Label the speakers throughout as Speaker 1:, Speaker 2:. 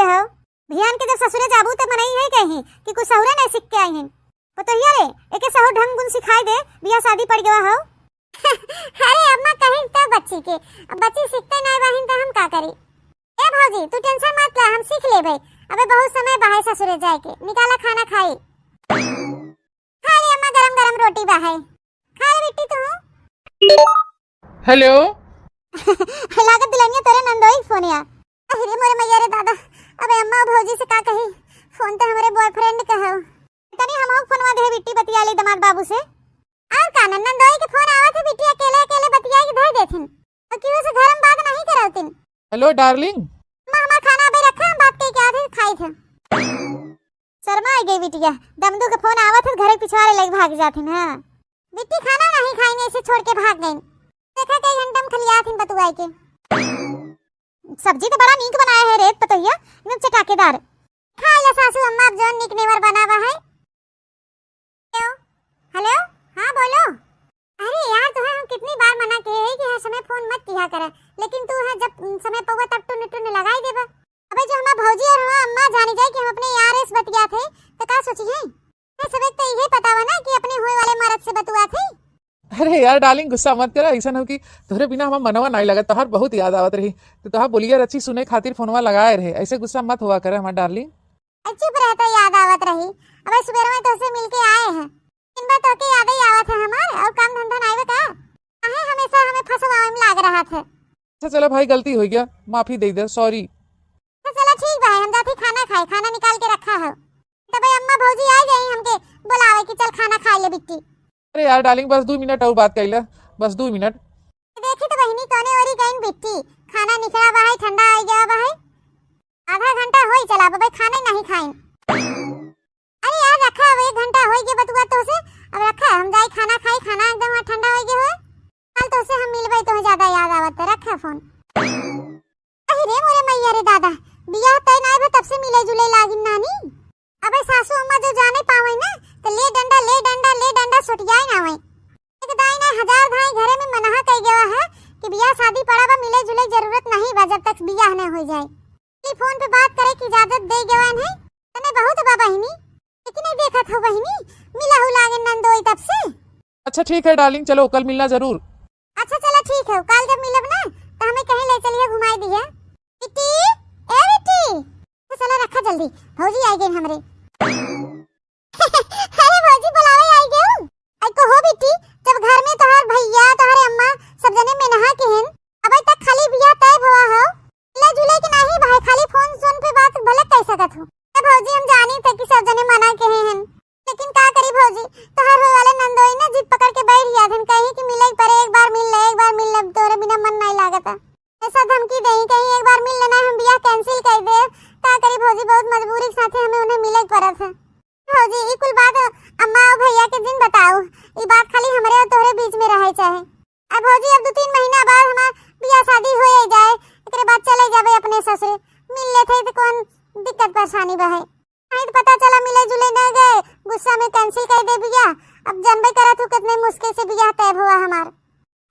Speaker 1: गया हो। भियान के जब ससुरे जाबू तो मनई है कहीं कि कुछ सहुरे नहीं सीख के आई हैं। पतोहिया रे एके सहु ढंग गुण सिखाई दे, बियाह शादी पड़ गया हो।
Speaker 2: अरे अम्मा कहीं तो बच्ची के, अब बच्ची सीखते नहीं बहिन तो हम का करी। ए भौजी तू टेंशन मत ले, हम सीख लेबे। अबे बहुत समय बाहर ससुरे जाए के, निकाला खाना खाई। खा ले अम्मा, गरम गरम रोटी बाहर खा ले बेटी तू।
Speaker 3: हेलो
Speaker 1: लागत दिलानिया तेरे नंदोई फोन या।
Speaker 2: अरे मोरे मैया रे दादा, अबे अम्मा भौजी से का कही, फोन तो हमारे बॉयफ्रेंड का है।
Speaker 1: तनी हमहु फोनवा दे बिट्टी बतिया ले दामाद बाबू से।
Speaker 2: और का नंदोई के फोन आवत है, बिटिया अकेले अकेले बतिया के धर देथिन और क्यों से घर में बात नहीं करौतिन।
Speaker 3: हेलो डार्लिंग,
Speaker 2: मां हमार खाना अबे रखा, हम बात के क्या थे खाई थे।
Speaker 1: शर्मा आ गई बिटिया, दमदू के फोन आवत है, घरे पिछवाड़े लेके भाग जाथिन। हां
Speaker 2: बिट्टी खाना नहीं खाई, ऐसे छोड़ के भाग गई। देखा कई घंटा में खलिया थिन बतुआई के।
Speaker 1: सब्जी तो बड़ा नीक बनाया है रे पतोहिया, एकदम चटाकेदार।
Speaker 2: खा ले सासू अम्मा, अब जोन निक नेवर बनावा है। हेलो हां बोलो। अरे यार तुम्हें हम कितनी बार मना किए हैं कि हर समय फोन मत किया करे, लेकिन तू है जब समय पौवा तब टुन टुन लगाई देबा। अबे जो हमार भौजी और हमार अम्मा जानी जाए कि हम अपने यार से बतिया थे तो का सोची है। मैं सबे तो यही पता बना कि अपने होए वाले मर्द से बतुआ थे।
Speaker 3: अरे यार डार्लिंग गुस्सा मत करा, ऐसा हो कि तोहरे बिना हमार मनवा नहीं लगा, तोहर बहुत याद आवत रही तो तोहर बोलिया रची सुने खातिर फोनवा लगाए रहे। ऐसे गुस्सा मत हुआ करे हमार डार्लिंग।
Speaker 2: चुप रहता, याद आवत रही। अबे सुबह में तुझसे मिलके आए हैं, इन बार तो के याद ही आवत है हमार, और काम धंधा नहीं बता काहे हमेशा हमें फंसवावे में लाग रहा था।
Speaker 3: अच्छा चलो भाई, गलती हो गया, माफी दे दे, सॉरी।
Speaker 2: तो चलो ठीक भाई, हम जाते खाना खाए, खाना निकाल के रखा है। तब अम्मा भौजी आ गई हमके बुलावे कि चल खाना खा ले बिट्टी।
Speaker 3: अरे यार डार्लिंग बस 2 मिनट और बात कर ले, बस 2 मिनट।
Speaker 2: देखी तो बहनी कोने ओरी गई बिट्टी, खाना निकला भाई, ठंडा आ गया भाई, आधा घंटा होई चला भाई खाने नहीं खाइन। अरे यार रखा है, 1 घंटा होई गया बतुआ तो से, अब रखा हम जाई खाना खाई, खाना एकदम ठंडा हो गया है। कल तो से हम मिलबे तो ज्यादा याद आवत, रखा फोन। अरे मोरे मैया रे दादा, बियाह तय नहीं बे तब से मिले जुले लागिन नानी। अबे सासू अम्मा जो जाने पावे ना तो ले डंडा सुटियाई ना होई। एक दाई ना हजार धाई घरे में मनाहा कई गया है कि बियाह शादी पड़ा बा, मिले जुले जरूरत नहीं बा जब तक बियाह न हो जाए। ये फोन पे बात करे की इजाजत दे गवान है तने बहुत बा बहिनी, लेकिन नहीं देखत हो बहिनी, मिला हु लागे नंदोई तब से।
Speaker 3: अच्छा ठीक है डार्लिंग, चलो कल मिलना जरूर।
Speaker 2: अच्छा चलो ठीक है, कल जब मिलब ना तो हमें कहीं ले चलिए, घुमाई दिया। बिट्टी ए बिट्टी, तो चलो रखा जल्दी, भौजी आई गई हमरे। अरे भौजी बुलावे आई गई। आई को हो बिट्टी, जब घर में तोहर भैया तोहरे अम्मा सब जने में नहा के हैं, अबे तक खाली बियाह तय हुआ हो, ले जुले के नहीं भाई, खाली फोन पे बात भले कह सकत हो। ए भौजी हम जानी थे कि सब जने मना के हैं, लेकिन का करी भौजी, तोहर होए वाले नंदोई ना जिद पकड़ के बैठ गया थन, कही कि मिले पर एक बार मिल ले, तोरे बिना मन नहीं लागता। ऐसा धमकी देही कहीं एक बार मिल लेना हम बियाह कैंसिल कर दे। का करी भौजी, बहुत मजबूरी के साथे हमें उन्हें मिले पड़त है। भौजी ई कुल बात अम्मा और भैया के दिन बताओ, ई बात खाली हमरे और तोरे बीच में रहे चाहे। अब भौजी अब 2-3 महीना बाद हमार बियाह शादी हो जाए, एकरे बाद चले जाबे अपने ससुर, मिल लेते तो कौन दिक्कत परेशानी बा है। नहीं तो पता चला मिले जुले न गए, गुस्सा में कैंसिल कर दे बियाह। अब जानबे करत हो कितने मुश्किल से बियाह तय हुआ हमार।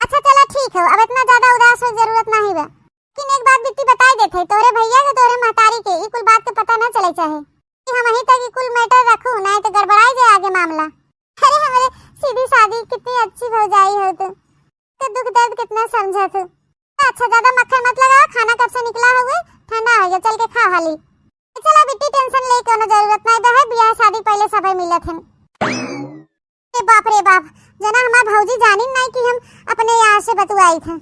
Speaker 2: अच्छा चला ठीक है, अब इतना ज्यादा उदास हो जरूरत नहीं बा, लेकिन एक बात बिट्टी बताई देथे, तोरे भैया के तोरे महतारी के ई कुल बात के पता न चले चाहे कि हम वहीं तक कुल मैटर रखूं, नहीं तो गड़बड़ाई जाए आगे मामला। अरे हमारे सीधी सादी कितनी अच्छी हो जाई हो तो दुख दर्द कितना समझा तू। अच्छा ज्यादा मक्खन मत लगाओ, खाना कब से निकला हुआ ठंडा हो गया, चल के खा हाली। चला बिट्टी टेंशन ले कोनो जरूरत नहीं बा, बियाह शादी पहले सबे मिलत हैं। ए बाप रे बाप, जना हमार भौजी जानी नहीं कि हम अपने यार से बतुआई थे।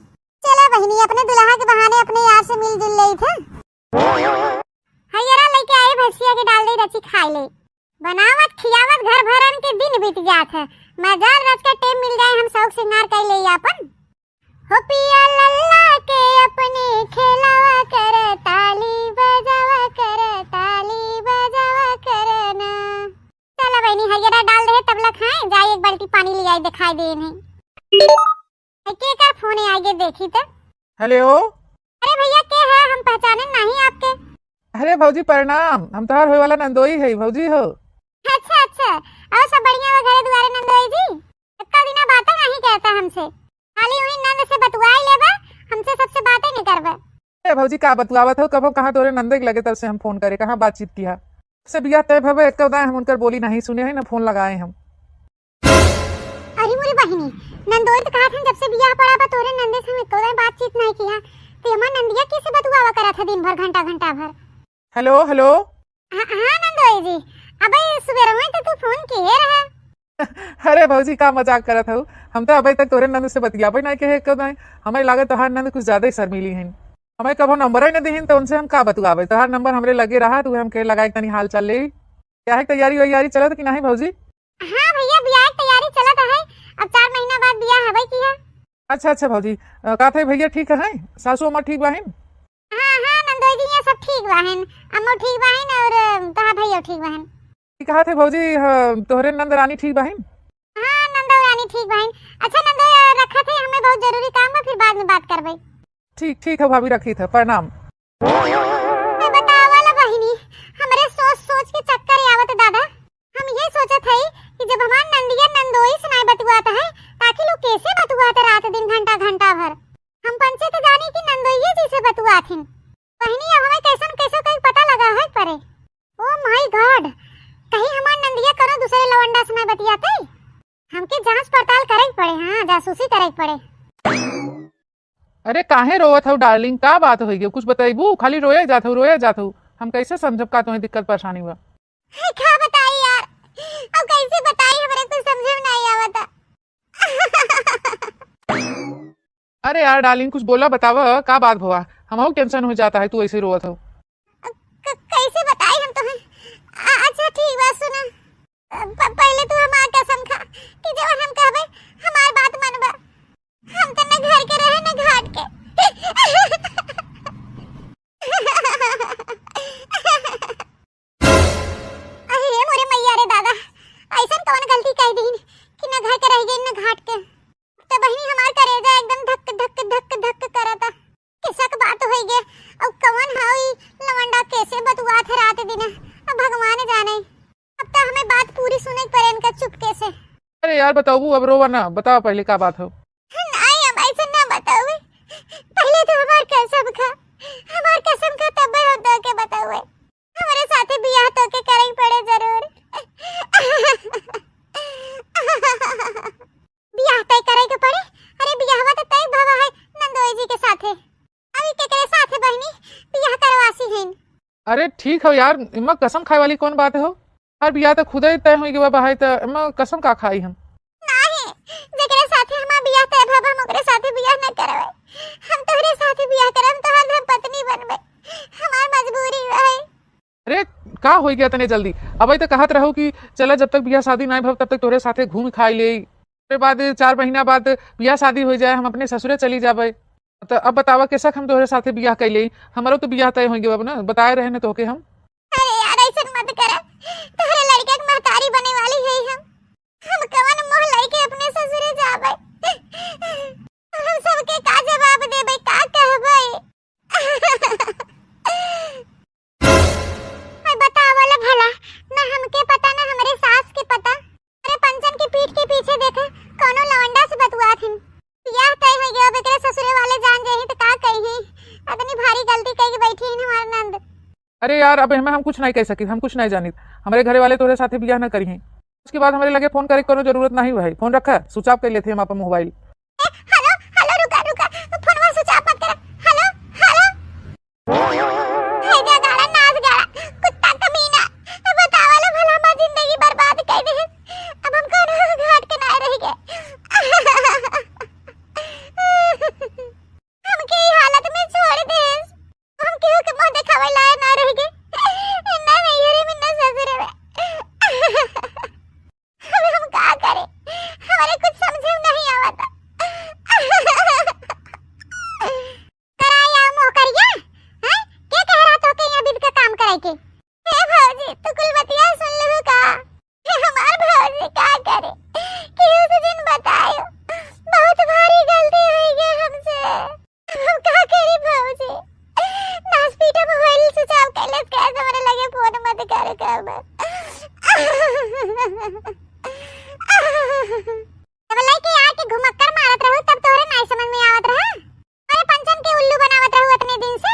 Speaker 2: चला बहिनी अपने दुल्हा के बहाने अपने यार से मिल जुल ले थे। हयरा लेके आए भैंसिया के डाल दे रची खाई ले, बनावत खियावत घर भरन के दिन बीत जात है। मजार रात का टाइम मिल जाए हम शौक सिंगार कर ले अपन। हो पिया लल्ला के अपने खेलावा कर, ताली बजावा कर, ताली बजावा करना। चला बहनी हयरा डाल दे तबला खाए, जाए एक बाल्टी पानी ले आई, दिखाई दे नहीं के कर फोन आगे देखी तो।
Speaker 3: हेलो
Speaker 2: अरे भैया के है, हम पहचाने नहीं आपके।
Speaker 3: अरे भौजी प्रणाम, हम तोहर होए वाला नंदोई है, भौजी हो।
Speaker 2: अच्छा अच्छा, और सब बढ़िया हो घरे दुआरे नंदोई जी? इतना दिना बातें नहीं कहता हमसे, खाली वही नंद से बतुआई लेबा, हमसे सबसे बातें नहीं करबा।
Speaker 3: ए भौजी का बतुआवत हो, कब कहाँ तोरे नंदे के लगे तब से हम फोन करे, कहाँ बातचीत किया से बिया तय भवे एक हम उनकर बोली नहीं सुने है ना फोन लगाए हम।
Speaker 2: अरे मोरी बहिनी, नंदोई तो कहा था जब से बियाह पड़ा बा तोरे नंदे से हम एको बातचीत नहीं किया। ते हमार नंदिया कैसे बतुआवा करा था दिन भर घंटा घंटा भर।
Speaker 3: Hello hello.
Speaker 2: हां नंदोई जी, अबे सुबह में तो तू फोन किए रहा।
Speaker 3: अरे भौजी का मजाक करत हूँ, हम तो अभी तक तोरे नंद से बतियाबे नहीं के कब नहीं। हमें लागत तोहार नंद कुछ ज्यादा ही शर्मीली हैं, हमें कभो नंबर ही न दीहिन तो उनसे हम का बतुआबे। तोहार नंबर हमरे लगे रहा तू हम के लगाए तनी हाल चाल ले। क्या है तैयारी वैयारी चलत कि नहीं भौजी?
Speaker 2: हां भैया बियाह की तैयारी चलत है, अब 4 महीना बाद बियाह हवे की है।
Speaker 3: अच्छा अच्छा भौजी, का थे भैया ठीक है, सासू अम्मा ठीक बाहिन?
Speaker 2: हां नंदोई जी ये सब ठीक बाहन, अम्मो ठीक बाहन और तोहार भैया ठीक बाहन।
Speaker 3: कहा थे भौजी तोहरे नंद रानी ठीक बाहिन?
Speaker 2: हां नंदोई रानी ठीक बाहन। अच्छा नंदोई रखा थे, हमें बहुत जरूरी काम बा, फिर बाद में बात करबे।
Speaker 3: ठीक ठीक है भाभी, रखी था, प्रणाम।
Speaker 2: मैं बतावाला बहिनी, हमरे सोच सोच के चक्कर आवत दादा। हम ये सोचत हई कि जब हमार नंदिया नंदोई से नहीं बतुआता है ताकि लोग कैसे बतुआते रात दिन घंटा घंटा भर। हम पंचे तो जानी कि नंदोइये जी से बतुआथिन। बहिनी अब हमें कैसन कैसे कहीं पता लगा है परे। ओ माय गॉड, कहीं हमार नंदिया करो दूसरे लवंडा से नहीं बतियाते। हमके जांच पड़ताल करे पड़े, हां जासूसी करे पड़े।
Speaker 3: अरे काहे रोवत हो डार्लिंग, का बात हो गई कुछ बताइबू? खाली रोया जात हो, हम कैसे समझब का तुम्हें दिक्कत परेशानी हुआ?
Speaker 2: क्या बताई यार, अब कैसे बताई, हमरे कुछ समझ में नहीं आवता।
Speaker 3: अरे यार डार्लिंग कुछ बोला बतावा, का बात हुआ? हम टेंशन हो जाता है तू ऐसे रोवत हो।
Speaker 2: कैसे बताई हम तुम्हें? अच्छा ठीक बात सुना, पहले तू हमार कसम खा कि जब हम कहबे हमार बात मनबा। हम तो न घर के रहे न घाट के। अरे मोरे मैया रे दादा, ऐसा कौन गलती कह दी कि न घर के रह गई न घाट के। तो बहनी हमार करेजा एकदम धक धक धक धक करता। किसक बात हो गई, अब कौन हाई लवंडा कैसे बतुआ थे रात दिन, अब भगवान जाने। अब तो हमें बात पूरी सुने पड़े इनका चुपके से।
Speaker 3: अरे यार बताओ, अब रोवा ना, बताओ पहले का बात हो।
Speaker 2: नहीं अब ऐसा ना बताओ, पहले तो हमार कसम खा तब हम तो के बताओ। हमारे साथे बियाह तो के करे पड़े जरूर। बियाह तय करे के पड़े। अरे बियाहवा तो तय भवा है नंदोई जी के साथे। अभी केकरे साथे बहनी बियाह करवासी हैं।
Speaker 3: अरे ठीक हो यार, इम्मा कसम खाए वाली कौन बात हो? हर बियाह तो खुद ही तय हुई कि बाबा है तो इम्मा कसम का खाई हम?
Speaker 2: नहीं, जेकरे साथे हमार बियाह तय भवा हम ओकरे साथे बियाह न करवे। हम तोहरे साथे बियाह करम, तोहर हम पत्नी बनबे, हमार मजबूरी है।
Speaker 3: अरे का हो गया तने जल्दी? अब तो कहत रहो कि चला जब तक बियाह शादी नहीं भव तब तक तोरे साथे घूम खाई ले, फिर बाद 4 महीना बाद बियाह शादी हो जाए हम अपने ससुरे चली जाबे। तो अब बतावा कैसा हम तोरे साथे बियाह कैले? हमारो तो बियाह तय होंगे बाबू ना, बताए रहे न तोके हम।
Speaker 2: अरे यार ऐसा मत कर, तोहरे लड़के के महतारी बने वाली है हम कवन मोह लइके अपने ससुरे जाबे। हम सबके का जवाब देबे, का कहबे? मैं बतावला भला ना हमके पता ना हमरे सास के पता। अरे पंचन की पीठ के पीछे देखे कोनो लवंडा से बतुआथिन। बियाह तय हो गया, बेकरे ससुरे वाले जान जाही तो का कही। इतनी भारी गलती कह के बैठी है हमार नंद।
Speaker 3: अरे यार अब हम कुछ नहीं कह सकी, हम कुछ नहीं जानी। हमारे घरे वाले तोरे साथे बियाह न करी हैं। उसके बाद हमारे लगे फोन करे कोनो जरूरत नहीं हुआ है। फोन रखा स्विच ऑफ कर लेते हम अपन मोबाइल।
Speaker 2: हेलो हेलो रुका फोनवा स्विच ऑफ मत कर। हेलो हेलो हे जा गाड़ा नाच गाड़ा कुत्ता कमीना, बतावाला भला हमार जिंदगी बर्बाद कर दे। अब हम कौन घाट के ना रह गए। हमके ई हालत में छोड़ दे, हम केहू के मुंह देखावे लायक ना रह गए, ना नैहरे में ना ससुरे में। हम का करे, हमारे कुछ समझ में नहीं आवता। कराया मोकरिया हैं, क्या कह रहा तो के यहाँ बिद का काम कराई के? हे भौजी तू कुल बतिया सुन लहू का? हे हमार भौजी का करे कि उस दिन बतायो बहुत भारी गलती हुई गई हमसे। हम का करी भौजी? नासपीटा मोबाइल स्विच ऑफ कर ले, कैसे मेरे लगे फोन मत करे कर। अब लइके आके घुमक्कर मारत रहू तब तोरे नहीं समझ में आवत रहा। अरे पंचन के उल्लू बनावत रहू इतने दिन से।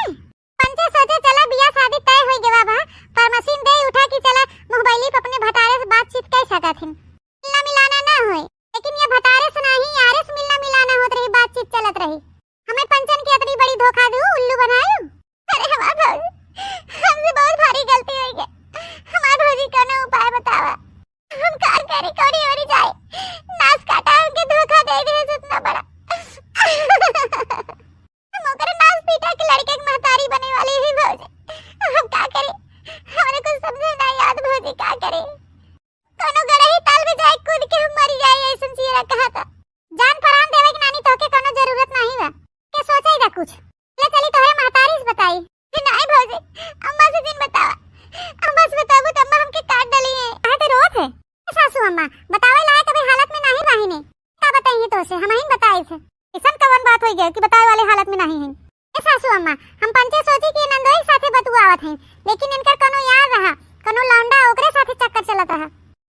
Speaker 2: लेकिन इनकर कोनो यार रहा, कोनो लौंडा ओकरे साथे चक्कर चलत रहा।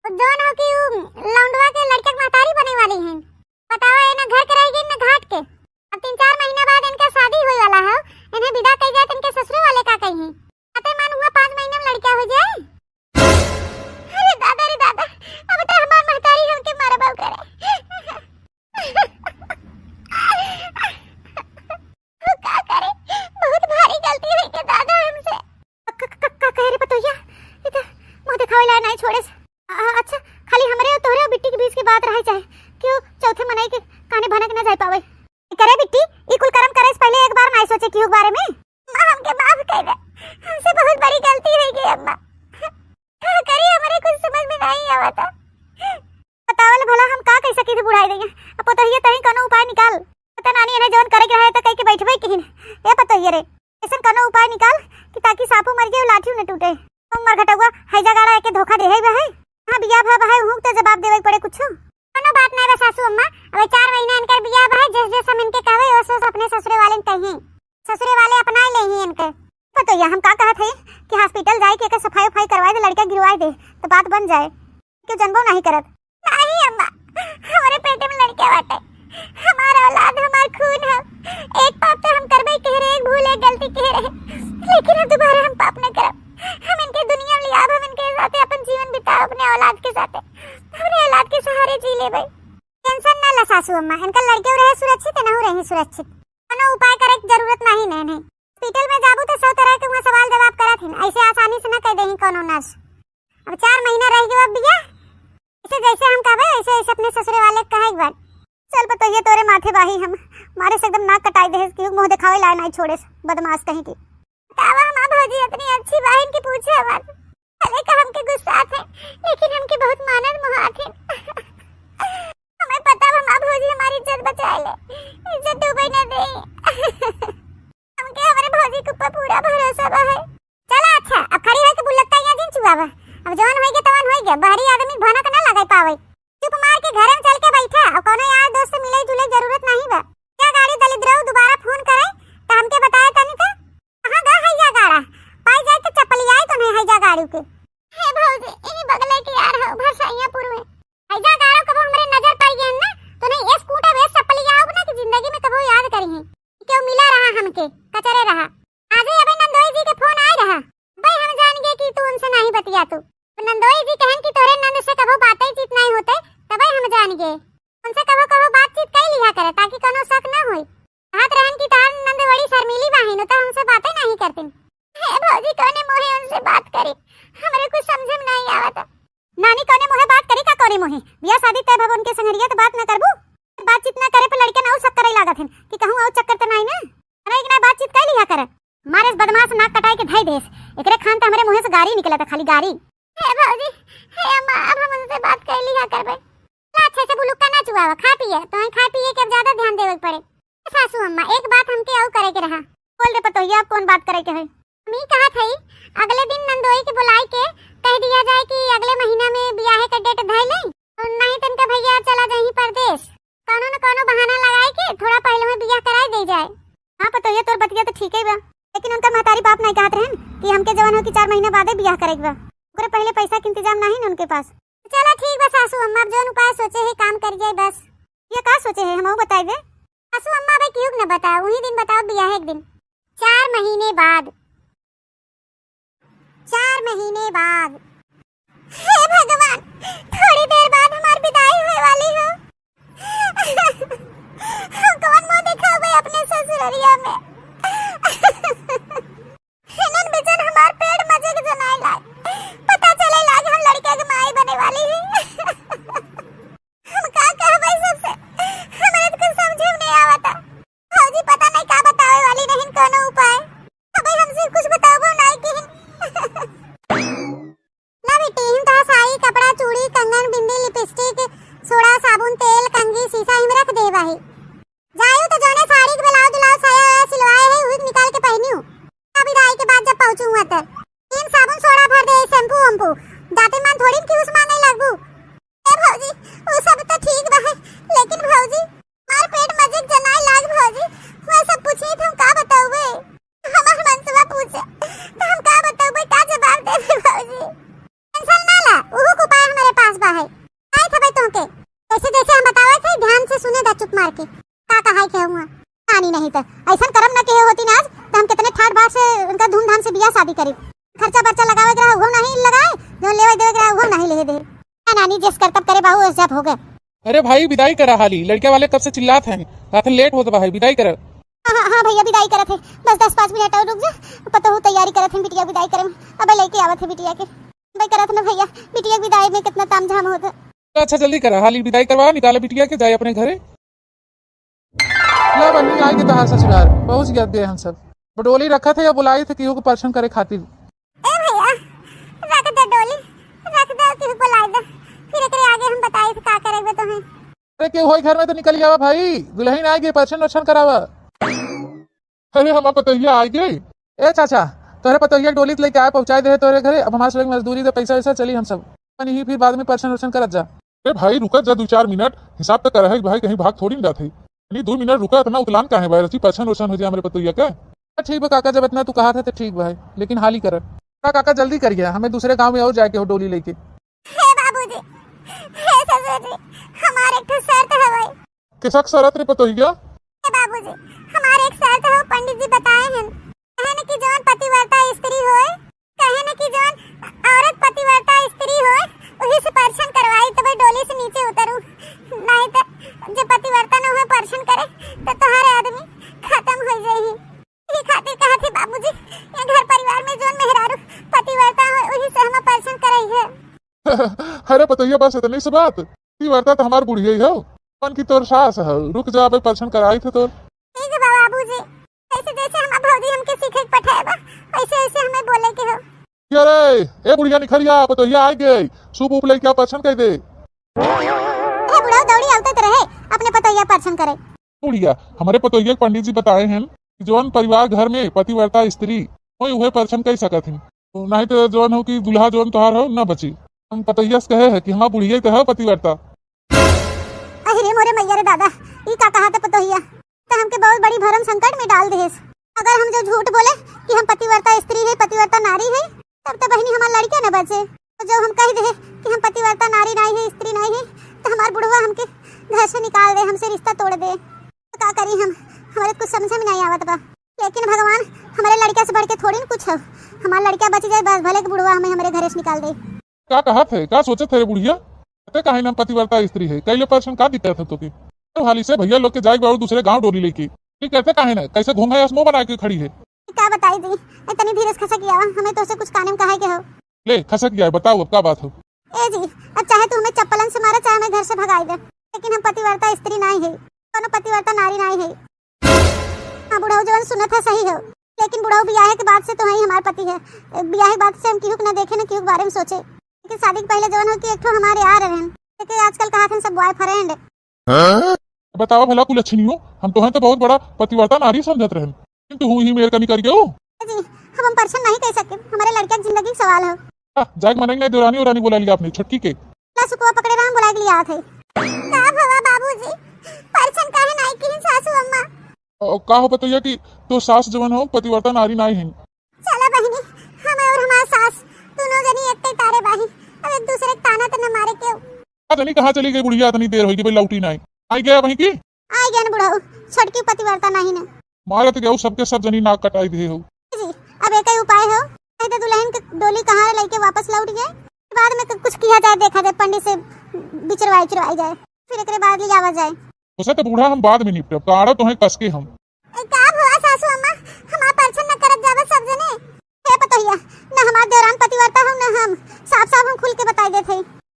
Speaker 2: जोन हो कि लौंडवा के लड़के के महतारी बने वाली हैं। बताओ ये ना घर के रह गई ना घाट के। अब 3-4 महीना बाद इनका शादी होए वाला है, इन्हें विदा कई जाए इनके ससुर वाले का कहीं अते मान हुआ 5 महीने में लड़का हो जाए। अरे दादा अब तो हमार महतारी हमके मारबा करे। का करे, बहुत भारी गलती हुई के दादा हमसे।
Speaker 1: का कह रे पतोहिया, ये तो मुंह दिखावे ला नहीं छोड़े। अच्छा खाली हमरे और तोहरे और बिट्टी के बीच की बात रह जाए, क्यों चौथे मनाई के काने भनक ना जाए पावे। करे बिट्टी ई कुल कर्म करे से पहले एक बार नहीं सोचे क्यों बारे में।
Speaker 2: मां हमके माफ कर दे, हमसे बहुत बड़ी गलती हो गई अम्मा। क्या करी हमारे कुछ समझ में नहीं आवता।
Speaker 1: बतावल भला हम का कह सकी थे बुढ़ाई देंगे। अब पतोहिया तही कोनो उपाय निकाल। पता नानी इन्हें जोन करे के रहे त कह के बैठबे किहिन। ए पतोहिया रे ऐसन कोनो उपाय निकाल कि ताकि सापू मर जाए लाठी न टूटे। तुम मर घटवा हैजा गाड़ा के धोखा दे है। हां बियाह भा है हूं तो जवाब देवे पड़े कुछ।
Speaker 2: कोनो बात नहीं बस सासू अम्मा, अब 4 महीना इनकर बियाह है, जैसे हम इनके कहवे ओसो अपने ससुरे वाले कहीं ससुरे वाले अपना ले ही इनके।
Speaker 1: पतोहिया हम का कहत है कि हॉस्पिटल जाए के सफाई उफाई करवाए दे, लड़का गिरवाए दे तो बात बन जाए। क्यों जनबो नहीं करत।
Speaker 2: नहीं अम्मा, हमारे पेट में लड़का बाटे, हमारा औलाद हमार खून है। एक पाप तो हम करबे कह रहे, एक भूल एक गलती कह रहे, लेकिन अब दोबारा हम पाप न करब। हम इनके दुनिया में लियाब, हम इनके साथ अपन जीवन बिताओ अपने औलाद के साथ, अपने औलाद के सहारे जी लेबे।
Speaker 1: टेंशन ना ला सासू अम्मा, इनका लड़के रहे सुरक्षित न हो रहे सुरक्षित। कोनो उपाय करे की जरूरत नहीं नहीं। हॉस्पिटल में जाबू तो 100 तरह के वहां सवाल जवाब करत हिन, ऐसे आसानी से न कह देही कोनो नर्स। अब 4 महीना रह गयो अब बिया, इसे जैसे हम कहबे ऐसे ऐसे अपने ससुरे वाले कहे एक बार। चल पतोहिया तोरे माथे बाही हम मारे से एकदम नाक कटाई दे कि मुंह दिखावे ला नहीं छोड़े बदमाश कहीं की।
Speaker 2: तावा मां भौजी इतनी अच्छी बहन की पूछे बात, भले का हमके गुस्सा थे लेकिन हमके बहुत मानत मुहात है। हमें पता है मां भौजी हमारी इज्जत बचाए ले, इज्जत डूबे न दे। हमके हमारे भौजी के ऊपर पूरा भरोसा बा है।
Speaker 1: चला अच्छा अब खड़ी है के बुलत्ता या दिन चुआवा। अब जवान होई के तवन होई के बाहरी आदमी भनक ना लगाई पावे। चुप मार के घर में चल के बैठा, अब कोनो यार दोस्त से मिले जुले जरूरत नहीं बा। क्या गाड़ी दलित रहू दोबारा फोन करे त हमके बताए तनी त कहां गा है या गाड़ा पाई जाए तो चपलियाई तो नहीं है जा गाड़ी के।
Speaker 2: हे भौजी इनी बगले के यार हो भरसैयापुर में हैजा गाड़ो कबो हमरे नजर पड़ गए ना तो नहीं ए स्कूटर वे चपलियाओ ना कि जिंदगी में कबो याद करी है। क्यों मिला रहा हमके कचरे रहा। आज ही अबे नंदोई जी के फोन आए रहा, भाई हम जान गए कि तू उनसे नहीं बतिया। तू नंदोई जी कहन कि तोरे नंद से कबो बातें चीत नहीं होते, तबे हम जान गए उनसे कबो बातचीत कई लिया करे ताकि कोनो शक ना होई। हाथ रहन की तार नंद बड़ी शर्मीली बाहिन तो हमसे बातें नहीं करती। हे भौजी कोने मोहे उनसे बात करे, हमरे कुछ समझ में नहीं आवत।
Speaker 1: नानी कोने मोहे बात करी का कोने मोहे बियाह शादी तय भव उनके संगरिया तो बात ना करबू। बातचीत ना करे पे लड़के ना सब करे लागत हन कि कहूं और चक्कर तो नहीं ना। अरे एक ना बातचीत कई लिया करे, मारे बदमाश नाक कटाई के धई देस एकरे खान त हमरे मुंह से गारी निकलत खाली गारी।
Speaker 2: हे भौजी हे अम्मा अब हम उनसे बात कर लिया करबे।
Speaker 1: अच्छे से बुलुक्का ना चुआवा, खा पिए तो खा पिए के ज्यादा ध्यान देवे पड़े। सासू अम्मा एक बात हमके और करे के रहा। बोल दे पतोहिया अब कौन बात करे के है।
Speaker 2: मी कहा थई अगले दिन नंदोई के बुलाई के कह दिया जाए कि अगले महीना में ब्याह का डेट धई ले और नहीं तनका भैया चला जाही परदेश, कोनो न कोनो बहाना लगाए के थोड़ा पहले में ब्याह कराई दे जाए।
Speaker 1: हां पतोहिया तोर बतिया तो ठीक है बा, लेकिन उनका महतारी बाप नहीं कहत रहन कि हमके जवान हो कि 4 महीना बाद ब्याह करेगा। ओकरे पहले पैसा के इंतजाम नहीं न उनके पास।
Speaker 2: चला ठीक बा सासू अम्मा अब जोन उपाय सोचे है काम कर जाए बस।
Speaker 1: ये का सोचे है हमहु बताई दे।
Speaker 2: सासू अम्मा भाई क्यों न बताओ उही दिन बताओ ब्याह एक दिन 4 महीने बाद।
Speaker 1: 4 महीने बाद
Speaker 2: हे भगवान थोड़ी देर बाद हमारी विदाई होने वाली हो। कौन मुंह दिखावे अपने ससुररिया में। हिनन बिचन हमार पेट मजे के जनाए लाग पता चले लाग हम लड़का के माई बने वाली है। हम का कहबे सबसे हमरे तो कुछ समझ में नहीं आवता। भौजी पता नहीं का बतावे वाली नहीं कोनो उपाय, अबे हमसे कुछ बताओ नहीं कि
Speaker 1: ना बेटी हम तो साड़ी कपड़ा चूड़ी कंगन बिंदी लिपस्टिक सोडा साबुन तेल कंघी शीशा हिम रख देवा है। जायो तो जोने साड़ी के ब्लाउज दुलाउज साया सिलवाए है वही निकाल के पहनी हूं। अभी राई के बाद जब पहुंचू वहां तक तीन साबुन सोडा भर दे शैम्पू वम्पू जाते मन थोड़ी की उस मांगे लगू।
Speaker 2: ए भौजी वो सब तो ठीक बा लेकिन भौजी मार पेट मजे जनाए लाग भौजी वो सब पूछी तो हम का बताओगे। हमार मनसवा पूछे तो हम का बताओगे के का कहाई के हुआ नानी नहीं तो ऐसा करम ना के होती ना आज तो हम कितने ठाट बाट से उनका धूमधाम से बियाह शादी करी खर्चा बर्चा लगावे के रहा वो नहीं लगाए जो लेवे देवे के रहा वो नहीं ले दे नानी जिस करतब करे बाबू जब हो गए।
Speaker 3: अरे भाई विदाई करा हाली, लड़के वाले कब से चिल्लात हैं, रात लेट होता भाई, विदाई कर।
Speaker 2: हाँ भैया विदाई करत है, बस 10-5 मिनट और रुक जा, पता हो तैयारी करत है बिटिया विदाई करे अब लेके आवत है बिटिया के भाई करत ना भैया बिटिया विदाई में कितना तामझाम होता।
Speaker 3: अच्छा जल्दी करा हाली, विदाई करवा निकाला बिटिया के, जाए अपने घरे। ला बन्नी आए के तहार ससुराल पहुंच गए हम सब, बडोली रखा था या बुलाई थे कि पर्सन करे खातिर।
Speaker 2: ए भैया रख दे डोली, रख दे कि बुलाई दे, फिर एकरे आगे हम बताई थे का करेबे तो हैं।
Speaker 3: अरे के होई घर में तो निकल जावा भाई, दुल्हन आ गई पर्सन वर्शन करावा। अरे हम पतैया आ गए। ए चाचा तोरे पतैया डोली लेके आए पहुंचाए दे तोरे घरे, अब हमारे से मजदूरी दे पैसा वैसा चली हम सब नहीं, फिर बाद में पर्सन वर्शन करत जा।
Speaker 4: अरे भाई रुका जा 2-4 मिनट, हिसाब तो कर है भाई, कहीं भाग थोड़ी ना थे, 2 मिनट रुका, इतना उतलान का है भाई, रची पर्सन वर्सन हो जाए हमारे पतैया का।
Speaker 3: ठीक है काका, जब इतना तू कहा था तो ठीक भाई, लेकिन हाल ही कर काका जल्दी करिए, हमें दूसरे गांव में और जाके हो डोली लेके।
Speaker 2: हे बाबूजी, हे ससुर जी, हमारे एक शर्त है भाई।
Speaker 4: किसा शरत रे पतैया?
Speaker 2: हे बाबूजी, हमारे एक शर्त है, पंडित जी बताए हैं, कहे न कि जवान पतिव्रता स्त्री होए, कहे न कि जवान औरत पतिव्रता स्त्री होए, वही से पर्शन करवाई तो भाई डोली से नीचे उतरू, नहीं तो जो पतिव्रता न होए पर्शन करे तो तुम्हारे आदमी खत्म हो जाएगी। ये खातिर कहा थे बाबूजी, ये घर परिवार में जोन मेहरारू पतिव्रता होए वही से हम पर्शन करई है।
Speaker 4: अरे पतैया बस इतनी सी बात, पतिव्रता तो हमार बुढ़िया ही हो, मन की तोर सास है, रुक जा भाई पर्सन कराई थे तोर।
Speaker 2: ठीक है बाबूजी, ऐसे जैसे हम भौजी हमके सीखे पठाएबा वैसे वैसे हमें बोले के हो।
Speaker 4: अरे ए बुढ़िया निखरिया पतैया आ गई, सूप ऊप लेके पर्सन कह दे।
Speaker 2: ए बुढ़ा दौड़ी आवते रहे अपने पतैया पर्शन करे।
Speaker 4: बुढ़िया हमारे पतैया पंडित जी बताए हैं कि जौन परिवार घर में पतिव्रता स्त्री कोई उहे पर्सन कह सकत है, तो नहीं तो जौन हो कि दुल्हा जौन तोहार हो न बची, हम पतैया से कहे है कि हाँ बुढ़िया तो है पतिव्रता।
Speaker 2: अरे मोरे मैया रे दादा, ई का कहा था पतैया तो हमके बहुत बड़ी भरम संकट में डाल देस। अगर हम जो झूठ बोले कि हम पतिव्रता स्त्री है पतिव्रता नारी है तब तो बहनी हमार लड़के न बचे, तो जो हम कह दे कि हम पतिव्रता नारी नहीं है स्त्री नहीं है तो हमार बुढ़वा हमके घर से निकाल दे, हमसे रिश्ता तोड़ दे, तो का करी हम, हमारे कुछ समझ में नहीं आवत बा। लेकिन भगवान हमारे लड़का से बढ़ के थोड़ी न कुछ हो, हमारा लड़का बच जाए बस, भले के बुढ़वा हमें हमारे घर से निकाल दे।
Speaker 4: क्या कहा थे, क्या सोचे थे बुढ़िया, कहे नाम पतिव्रता स्त्री है, कई पर्सन का दिक्कत है तो की तो हाली से भैया लोग के जाए और दूसरे गांव डोली लेके ठीक कहते काहे ना, कैसे घूंघा या बना के खड़ी है।
Speaker 2: क्या बताई दी, इतनी धीरे से खसक गया हमें तो उसे कुछ काने में कहे के हो।
Speaker 4: ले खसक गया, बताओ अब क्या बात हो।
Speaker 2: ए जी अब चाहे तू हमें चप्पलन से मारा चाहे हमें घर से भगाई दे, लेकिन हम पतिव्रता स्त्री नहीं है, दोनों पतिव्रता नारी नहीं है। हाँ बुढ़ाऊ जवान सुना था सही हो, लेकिन बुढ़ाऊ ब्याह के बाद से तो ही हमारे पति है, ब्याह के बाद से हम क्यों ना देखे न क्यों बारे में सोचे, लेकिन शादी के पहले जवान हो कि एक ठो हमारे आ रहे हैं, लेकिन आजकल कहा था सब बॉयफ्रेंड।
Speaker 4: बताओ भला कुल अच्छी नहीं हो, हम तो हैं तो बहुत बड़ा पतिव्रता नारी समझत रहे, किंतु हूँ ही मेरे कमी कर गयो।
Speaker 2: जी हम पर्सन नहीं कह सकते, हमारे लड़के की जिंदगी का सवाल हो।
Speaker 4: जाग मनेंगे देवरानी और रानी बुला लिया आपने छुटकी के
Speaker 2: सुकुआ पकड़े रहा बुला के लिए थे। का भवा बाबूजी, पर्सन काहे नहीं की सासू अम्मा?
Speaker 4: का हो पतैया कि तो सास जवन हो पतिव्रता नारी नहीं है।
Speaker 2: चला बहनी, हम और हमारा सास दोनों जनी एक तारे बाही, अब एक दूसरे के ताना तो न मारे क्यों।
Speaker 4: नहीं कहाँ चली गई बुढ़िया, इतनी देर होगी भाई लौटी नहीं आई गया वहीं की।
Speaker 2: आ गया न बुढ़ाऊ, छोटकी पतिव्रता नहीं न
Speaker 4: मारा तो गया सबके सब जनी नाक कटाई दे हो।
Speaker 2: जी अब एक ही उपाय हो, नहीं तो दुल्हन के डोली कहाँ लेके वापस लौट गए, बाद में कुछ किया जाए, देखा जाए पंडित से बिचरवाई जाए, फिर एक बाद ले आवा जाए।
Speaker 4: उसे तो बूढ़ा हम बाद में निपटे, काड़ा तो है कस के हम।
Speaker 2: का भवा सासू अम्मा, हमार पर्सन न करत जावे सब जने। हे पतैया न हमार देवरान पतिव्रता हो न हम, साफ साफ हम खुल के बताई देथे,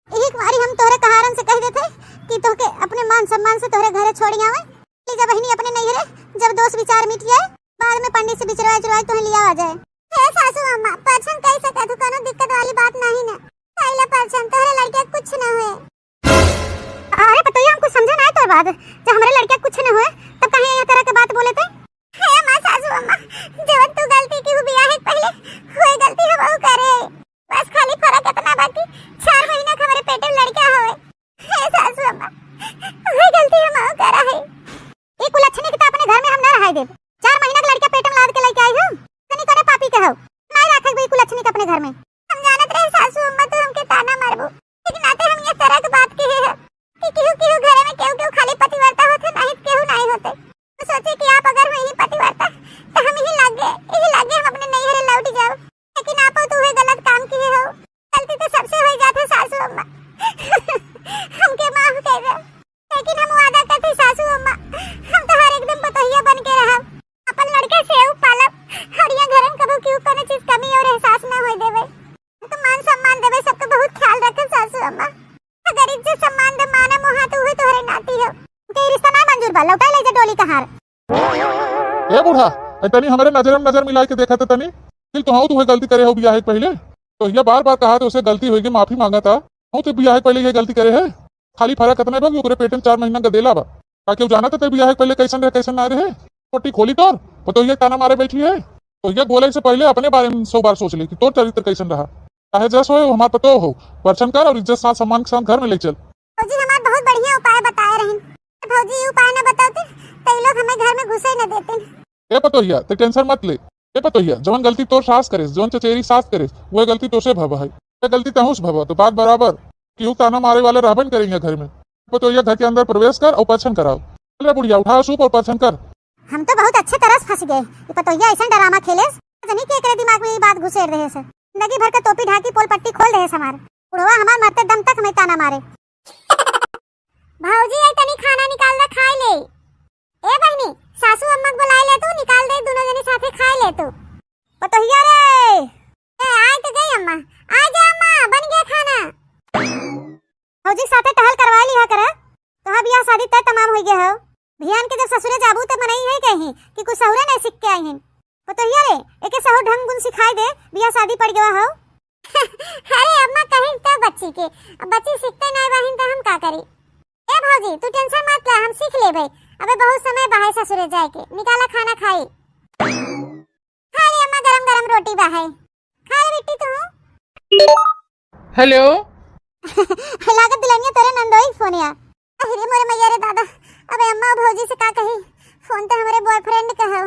Speaker 2: एक बारी हम तोहरे कहारन से कह देथे कि तोहके अपने मान सम्मान से तोहरे घरे छोड़ी आवे, ले जा बहनी अपने नैहरे, जब दोस्त विचार मिट जाए बाद में पंडित से बिचरवाई तोहे लिया आ जाए। हे सासू अम्मा, पर्सन कह सकत हो, कोनो दिक्कत वाली बात नहीं न, कैला पर्सन तोहरे लड़के कुछ न हुए। अरे पतैया हमको समझा ना तोर बात, जब हमारे लड़के कुछ न हुए तब कहीं यह तरह के बात बोले थे। हे मां सासू अम्मा, जब तू गलती की बियाह है पहले हुए गलती हम वो करे, बस खाली फर्क इतना बाकी 4 महीना का हमारे पेट में लड़का होए। हे सासू अम्मा, हुए गलती हम वो करा है, एक कुलच्छनी की तो अपने घर में हम ना रहाई दे, 4 महीना का लड़का पेट में लाद के लेके आई हो, तनी करे पापी के हो, नहीं रखे भाई कुलच्छनी के अपने घर में। हम जानत रहे सासू अम्मा तो हमके ताना मारबो, लेकिन आते हम ये तरह की बात कहे है कि केहू केहू घर में केहू केहू खाली पतिव्रता होते नहीं के
Speaker 1: अम्मा। अगर इज्जत सम्मान दे माना मोहा तो हुई तोहरे नाती हो के रिश्ता ना मंजूर बा लौटा ले जा डोली का हार।
Speaker 4: ए बूढ़ा तनी हमारे नजर में नजर मिला के देखा था तनी फिर तो हाँ तुम्हें गलती करे हो बियाह के पहले तो ये बार बार कहा तो उसे गलती होगी माफी मांगा था हूँ तो बियाह के पहले ये गलती करे है खाली फर्क इतना बा कि ओकरे पेट में 4 महीना का देला बा ताकि वो जाना था बियाह के पहले कैसन रहे कैसन ना रहे पोटी खोली तोर तो ये ताना मारे बैठी है तो ये बोले से पहले अपने बारे में 100 बार सोच ले कि तोर चरित्र कैसन रहा चाहे जस हो हमारे पतो हो वर्षन कर और इज्जत साथ सम्मान के साथ घर में ले चल।
Speaker 1: भौजी हमार बहुत बढ़िया उपाय बताए रहन भौजी ये उपाय ना बताते तो ये लोग हमें घर में घुसे न देते।
Speaker 4: ये पतो हिया ते टेंशन मत ले ये पतो हिया जवन गलती तोर सास करे जवन चचेरी सास करे वो गलती तो से भवा है ये गलती तहुस भवा तो बात बराबर क्यों ताना मारे वाले रहबन करेंगे घर में पतो हिया घर के अंदर प्रवेश कर और पर्छन कराओ चल बुढ़िया उठा सूप और पर्छन कर।
Speaker 1: हम तो बहुत अच्छे तरह फंस गए ये पतोहिया ऐसा ड्रामा खेले नहीं कि एकरे दिमाग में ये बात घुसेड़ रहे से जिंदगी भर का टोपी ढाकी पोल पट्टी खोल रहे हमार उड़वा हमार मरते दम तक हमें ताना मारे। भौजी आई तनी खाना निकाल दे खाई ले ए बहनी सासू अम्मा को बुला ले तू निकाल दे दोनों जने साथे खाई ले तू पतोहिया रे ए आई तो गई अम्मा आ जा अम्मा बन गया खाना। भौजी साथे टहल करवा लिया करे तो बियाह शादी तय तमाम हो गया हो भियान के जब ससुरे जाबू तो मनाई है कहीं कि कुछ सहुरे नहीं सीख के आई हैं पतोहिया रे एके सहु ढंग गुण सिखाई दे बियाह शादी पड़ गया हो। अरे अम्मा कहीं तो बच्ची के अब बच्ची सीखते नहीं बहिन तो हम का करी ए भौजी तू टेंशन मत ले हम सीख ले भाई अबे बहुत समय बाहर ससुरे जाए के निकाला खाना खाई खा ले अम्मा गरम गरम रोटी बाहर खा ले बेटी तू।
Speaker 3: हेलो
Speaker 1: लागत दिलानिया तेरे नंदोई फोन या अरे मोरे मैया रे दादा अबे अम्मा भौजी से का कही फोन तो हमारे बॉयफ्रेंड का है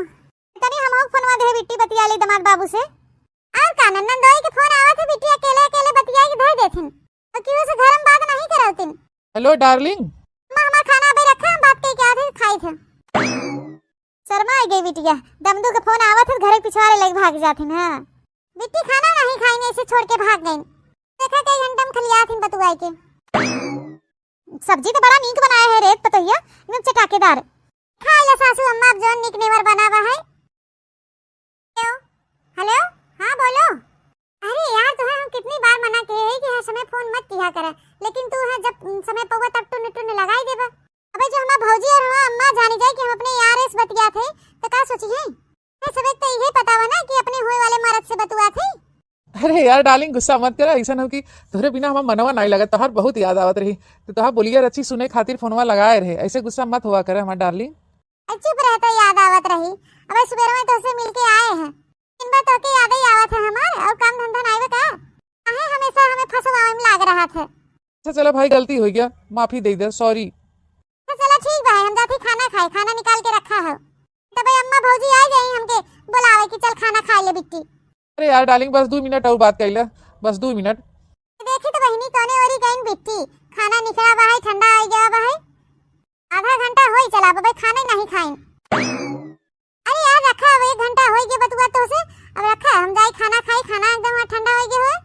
Speaker 1: तनी हम फोनवा दे बिट्टी बतिया ले दामाद बाबू से और का नंदोई के फोन आवा थे बिट्टी अकेले अकेले बतिया के धर देथिन और क्यों से घर में बात नहीं करौतिन।
Speaker 3: हेलो डार्लिंग
Speaker 1: अम्मा हमार खाना अबे रखा हम बात के क्या थे खाई थे शर्मा आ गई बिटिया दमदू के फोन आवा थे घर के पिछवाड़े लग भाग जाथिन। हां बिट्टी खाना नहीं खाई ऐसे छोड़ के भाग गई देखा कई घंटा में खलिया थिन बतुआई के सब्जी तो बड़ा नीक बनाया है रे पतोहिया एकदम चटाकेदार खा ले सासू अम्मा अब जो नीक नेवर बनावा है। हेलो हाँ बोलो अरे यार तुम्हें हम कितनी बार मना किए हैं कि हर समय फोन मत किया करे लेकिन तू है जब समय पवा तब टुन लगाई देबा अबे जो हमार भौजी और हमार अम्मा जानी जाए कि हम अपने यार इस बतिया थे तो का सोची है मैं सबे तो यही पता हुआ ना कि अपने होए वाले मर्द से बतुआ थे।
Speaker 3: अरे यार डार्लिंग गुस्सा मत कर ऐसा हो कि तोहरे बिना हम मनवा नहीं लगा तोहार बहुत याद आवत रही तो तोहार बोलिया रची सुने खातिर फोनवा लगाए रहे ऐसे गुस्सा मत हुआ करे हमार डार्लिंग।
Speaker 1: चुप रह तो याद आवत रही अबे सुबह में तो से मिलके आए हैं इन बार तो के याद ही आवत है हमार और काम धंधा नहीं बता काहे हमेशा हमें फंसवावे में लाग रहा था।
Speaker 3: अच्छा चलो भाई गलती हो गया माफी दे दे सॉरी।
Speaker 1: तो चलो ठीक भाई हम जाते खाना खाए खाना निकाल के रखा है तो भाई अम्मा भौजी आ गई हमके बुलावे कि चल खाना खा ले बिट्टी।
Speaker 3: अरे यार डार्लिंग बस 2 मिनट और बात कर ले बस 2 मिनट।
Speaker 1: देखी तो बहनी कोने ओरी गई बिट्टी खाना निकला बा है ठंडा आ गया बा है आधा घंटा होई चला बा खाने नहीं खाइन। अरे यार रखा है 1 घंटा होई गया बतुआ तो से अब रखा हम जाई खाना खाई खाना एकदम ठंडा हो गया है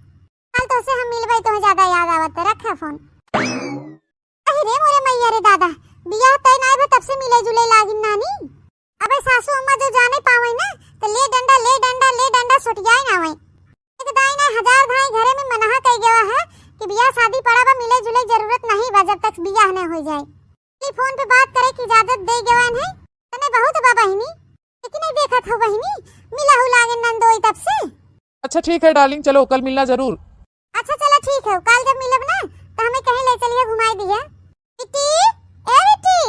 Speaker 1: कल तो से हम मिलबे तो ज्यादा याद आवत रखा फोन। अरे रे मोरे मैया रे दादा बियाह तय नहीं बा तब से मिले जुले लागिन नानी अबे सासू अम्मा जो जाने पावे ना तो ले डंडा सुटियाई ना होई एक दाई ना 1000 भाई घरे में मनाहा कह गया है कि बियाह शादी पड़ा बा मिले जुले जरूरत नहीं बा जब तक बियाह न हो जाए कि फोन पे बात करे की इजाजत दे गवन है तने बहुत बा बहिनी लेकिन नहीं देखत हो बहिनी मिला हु लागे नंदोई तब से।
Speaker 3: अच्छा ठीक है डार्लिंग चलो कल मिलना जरूर।
Speaker 1: अच्छा चलो ठीक है कल जब मिलब ना तो हमें कहीं ले चलिए घुमाई दिया बिट्टी ए बिट्टी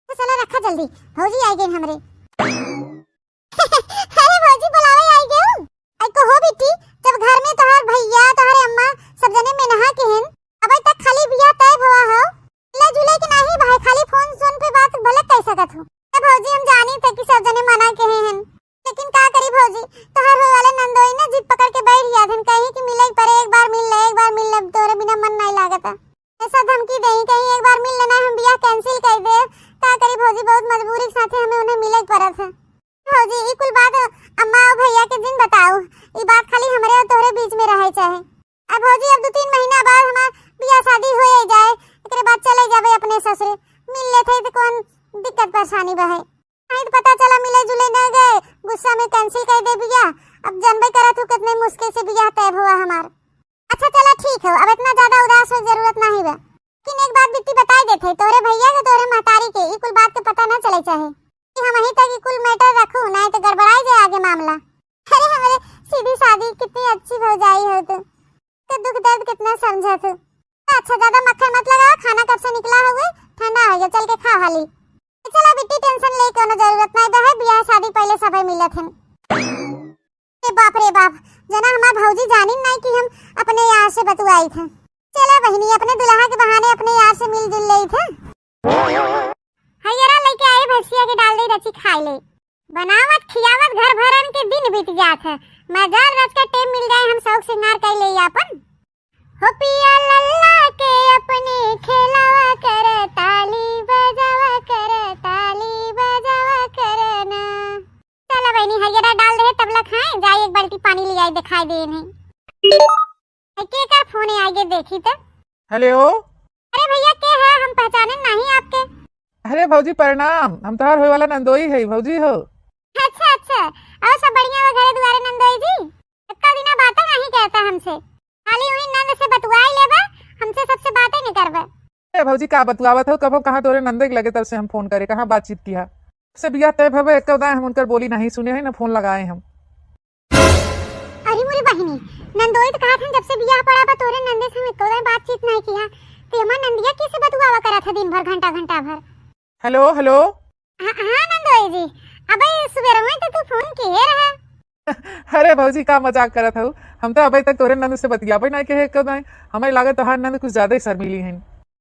Speaker 1: तो चलो रखा जल्दी भौजी आई गई हमरे। अरे भौजी बुलावे आई गए आई को हो बिट्टी जब घर में तोहार भैया तोहारे अम्मा सब जने में नहा के हैं अबे तक खाली बियाह तय हुआ हो ले जुले के नहीं भाई खाली फोन पे बात भले कह सकत हो भौजी हम जानी थे कि सब जने मना के हैं लेकिन का करी भौजी तोहार होए वाले नंदोई ना जिद पकड़ के बैठ गया थन कहीं कि मिले पर एक बार मिल ले तोरे बिना मन नहीं लागता ऐसा धमकी देई कहीं एक बार मिल लेना हम बियाह कैंसिल कर दे का करी भौजी बहुत मजबूरी के साथ हमें उन्हें मिले पड़त है। भौजी ई कुल बात अम्मा और भैया के दिन बताओ ई बात खाली हमरे और तोरे बीच में रहे चाहे अब भौजी अब 2-3 महीना बाद हमार बियाह शादी हो जाए एकरे बाद चले जाबे अपने ससुरे मिल लेते तो कौन दिक्कत परेशानी बहे नहीं तो पता चला मिले जुले न गए गुस्सा में कैंसिल कर दे बियाह अब जानबे करत हूं कितने मुश्किल से बियाह तय हुआ हमार।
Speaker 2: अच्छा चला ठीक है, अब इतना ज्यादा उदास हो जरूरत नहीं बा। लेकिन एक बात बिट्टी बताई देथे, तोरे भैया के तोरे महतारी के ई कुल बात के पता ना चले चाहे कि हम वहीं तक ई कुल मैटर रखू, नहीं तो गड़बड़ाई जाए आगे मामला। अरे हमारे सीधी सादी कितनी अच्छी भौजाई हो तू, तो दुख दर्द कितना समझा तू। अच्छा ज्यादा मक्खन मत लगाओ, खाना कब से निकला हुए ठंडा हो गया, चल के खा हाली। चला बिट्टी टेंशन ले कोनो जरूरत नहीं बा, ब्याह शादी पहले सबे मिलत हन। ए बाप रे बाप, जना हमार भौजी जानी नहीं कि हम अपने यार से बतुआई थे। चला बहनी अपने दुल्हा के बहाने अपने यार से मिलजुल ले थे।
Speaker 1: हयरा लेके आए भैंसिया के डाल दे रची खाई ले, बनावत खियावत घर भरन के दिन बीत जात है। मजार रच का टेम मिल जाए हम शौक सिंगार कर ले अपन। हो पिया लल्ला के अपने खेलावा कर, ताली बजावा कर, ताली बजावा करना। चला बहनी हयरा डाल दे तबला खाए, जाए एक बाल्टी पानी ले आई दिखाई दे नहीं। के का फोन है आगे देखी तो।
Speaker 3: हेलो।
Speaker 1: अरे भैया के है, हम पहचाने नहीं आपके।
Speaker 3: अरे भौजी प्रणाम, हम तोहार होए वाला नंदोई है भौजी हो।
Speaker 1: अच्छा अच्छा, और सब बढ़िया हो घरे दुआरे नंदोई जी? इतना दिना बातें नहीं कहता हमसे, खाली वही नंद से बतुआई लेबा, हमसे सबसे बातें नहीं करबा।
Speaker 3: ए भौजी का बतुआवत हो, कब कहाँ तोरे नंदे के लगे तब से हम फोन करे, कहाँ बातचीत किया से बिया तय भवे एक हम उनकर बोली नहीं सुने है ना फोन लगाए हम।
Speaker 1: अरे मोरी बहिनी, नंदोई तो कहा था जब से बियाह पड़ा बा तोरे नंदे से हम एको बातचीत नहीं किया, तो हमार नंदिया कैसे बतुआवा करा था दिन भर घंटा घंटा भर।
Speaker 3: Hello hello.
Speaker 1: हाँ नंदोई जी, अबे सुबह में तो तू फोन किए रहा।
Speaker 3: अरे भौजी का मजाक करत हो, हम तो अभी तक तोरे नंद से बतियाबे नहीं के कब नहीं, हमें लागत तोहार नंद कुछ ज्यादा ही शर्मिली हैं,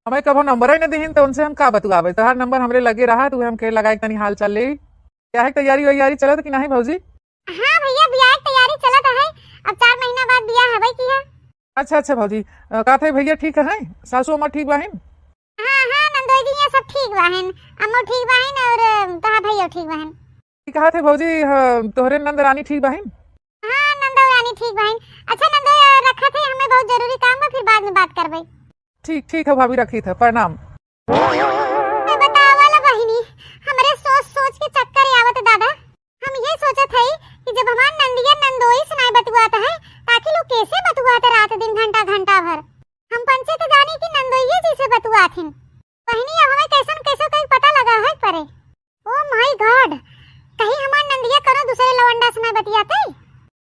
Speaker 3: हमें कबो नंबर ही न दीहिन तो उनसे हम का बतुआबे। तोहार नंबर हमरे लगे रहा तो हम के लगाए तनी हाल चाल ले, क्या है तैयारी वैयारी चलत कि नहीं भौजी?
Speaker 1: हाँ भैया बियाह की तैयारी चलत है, अब 4 महीना बाद बियाह हवे की है।
Speaker 3: अच्छा अच्छा भौजी, का थे भैया ठीक है, सासू अम्मा ठीक बाहिन?
Speaker 1: हाँ नंदोई जी ये सब ठीक बाहन, अम्मू ठीक बाहन और तोहार भैया ठीक बाहन।
Speaker 3: कहा थे भौजी तोहरे नंद रानी ठीक बाहिन?
Speaker 1: हाँ नंदोई रानी ठीक बाहन। अच्छा नंदोई रखा थे, हमें बहुत जरूरी काम बा, फिर बाद में बात करबे।
Speaker 3: ठीक ठीक है भाभी, रखी था, प्रणाम।
Speaker 1: मैं बतावला बहिनी, हमरे सोच सोच के चक्कर आवत दादा। हम ये सोचत हई कि जब हमार नंदिया नंदोई से नहीं बतुआता है, ताकि लोग कैसे बतुआते रात दिन घंटा घंटा भर। हम पंचे तो जानी कि नंदोई जी से बतुआथिन। बहिनी अब हमें कैसन कैसे कहीं पता लगा है परे। ओ माय गॉड, कहीं हमार नंदिया करो दूसरे लवंडा से नहीं बतियाते,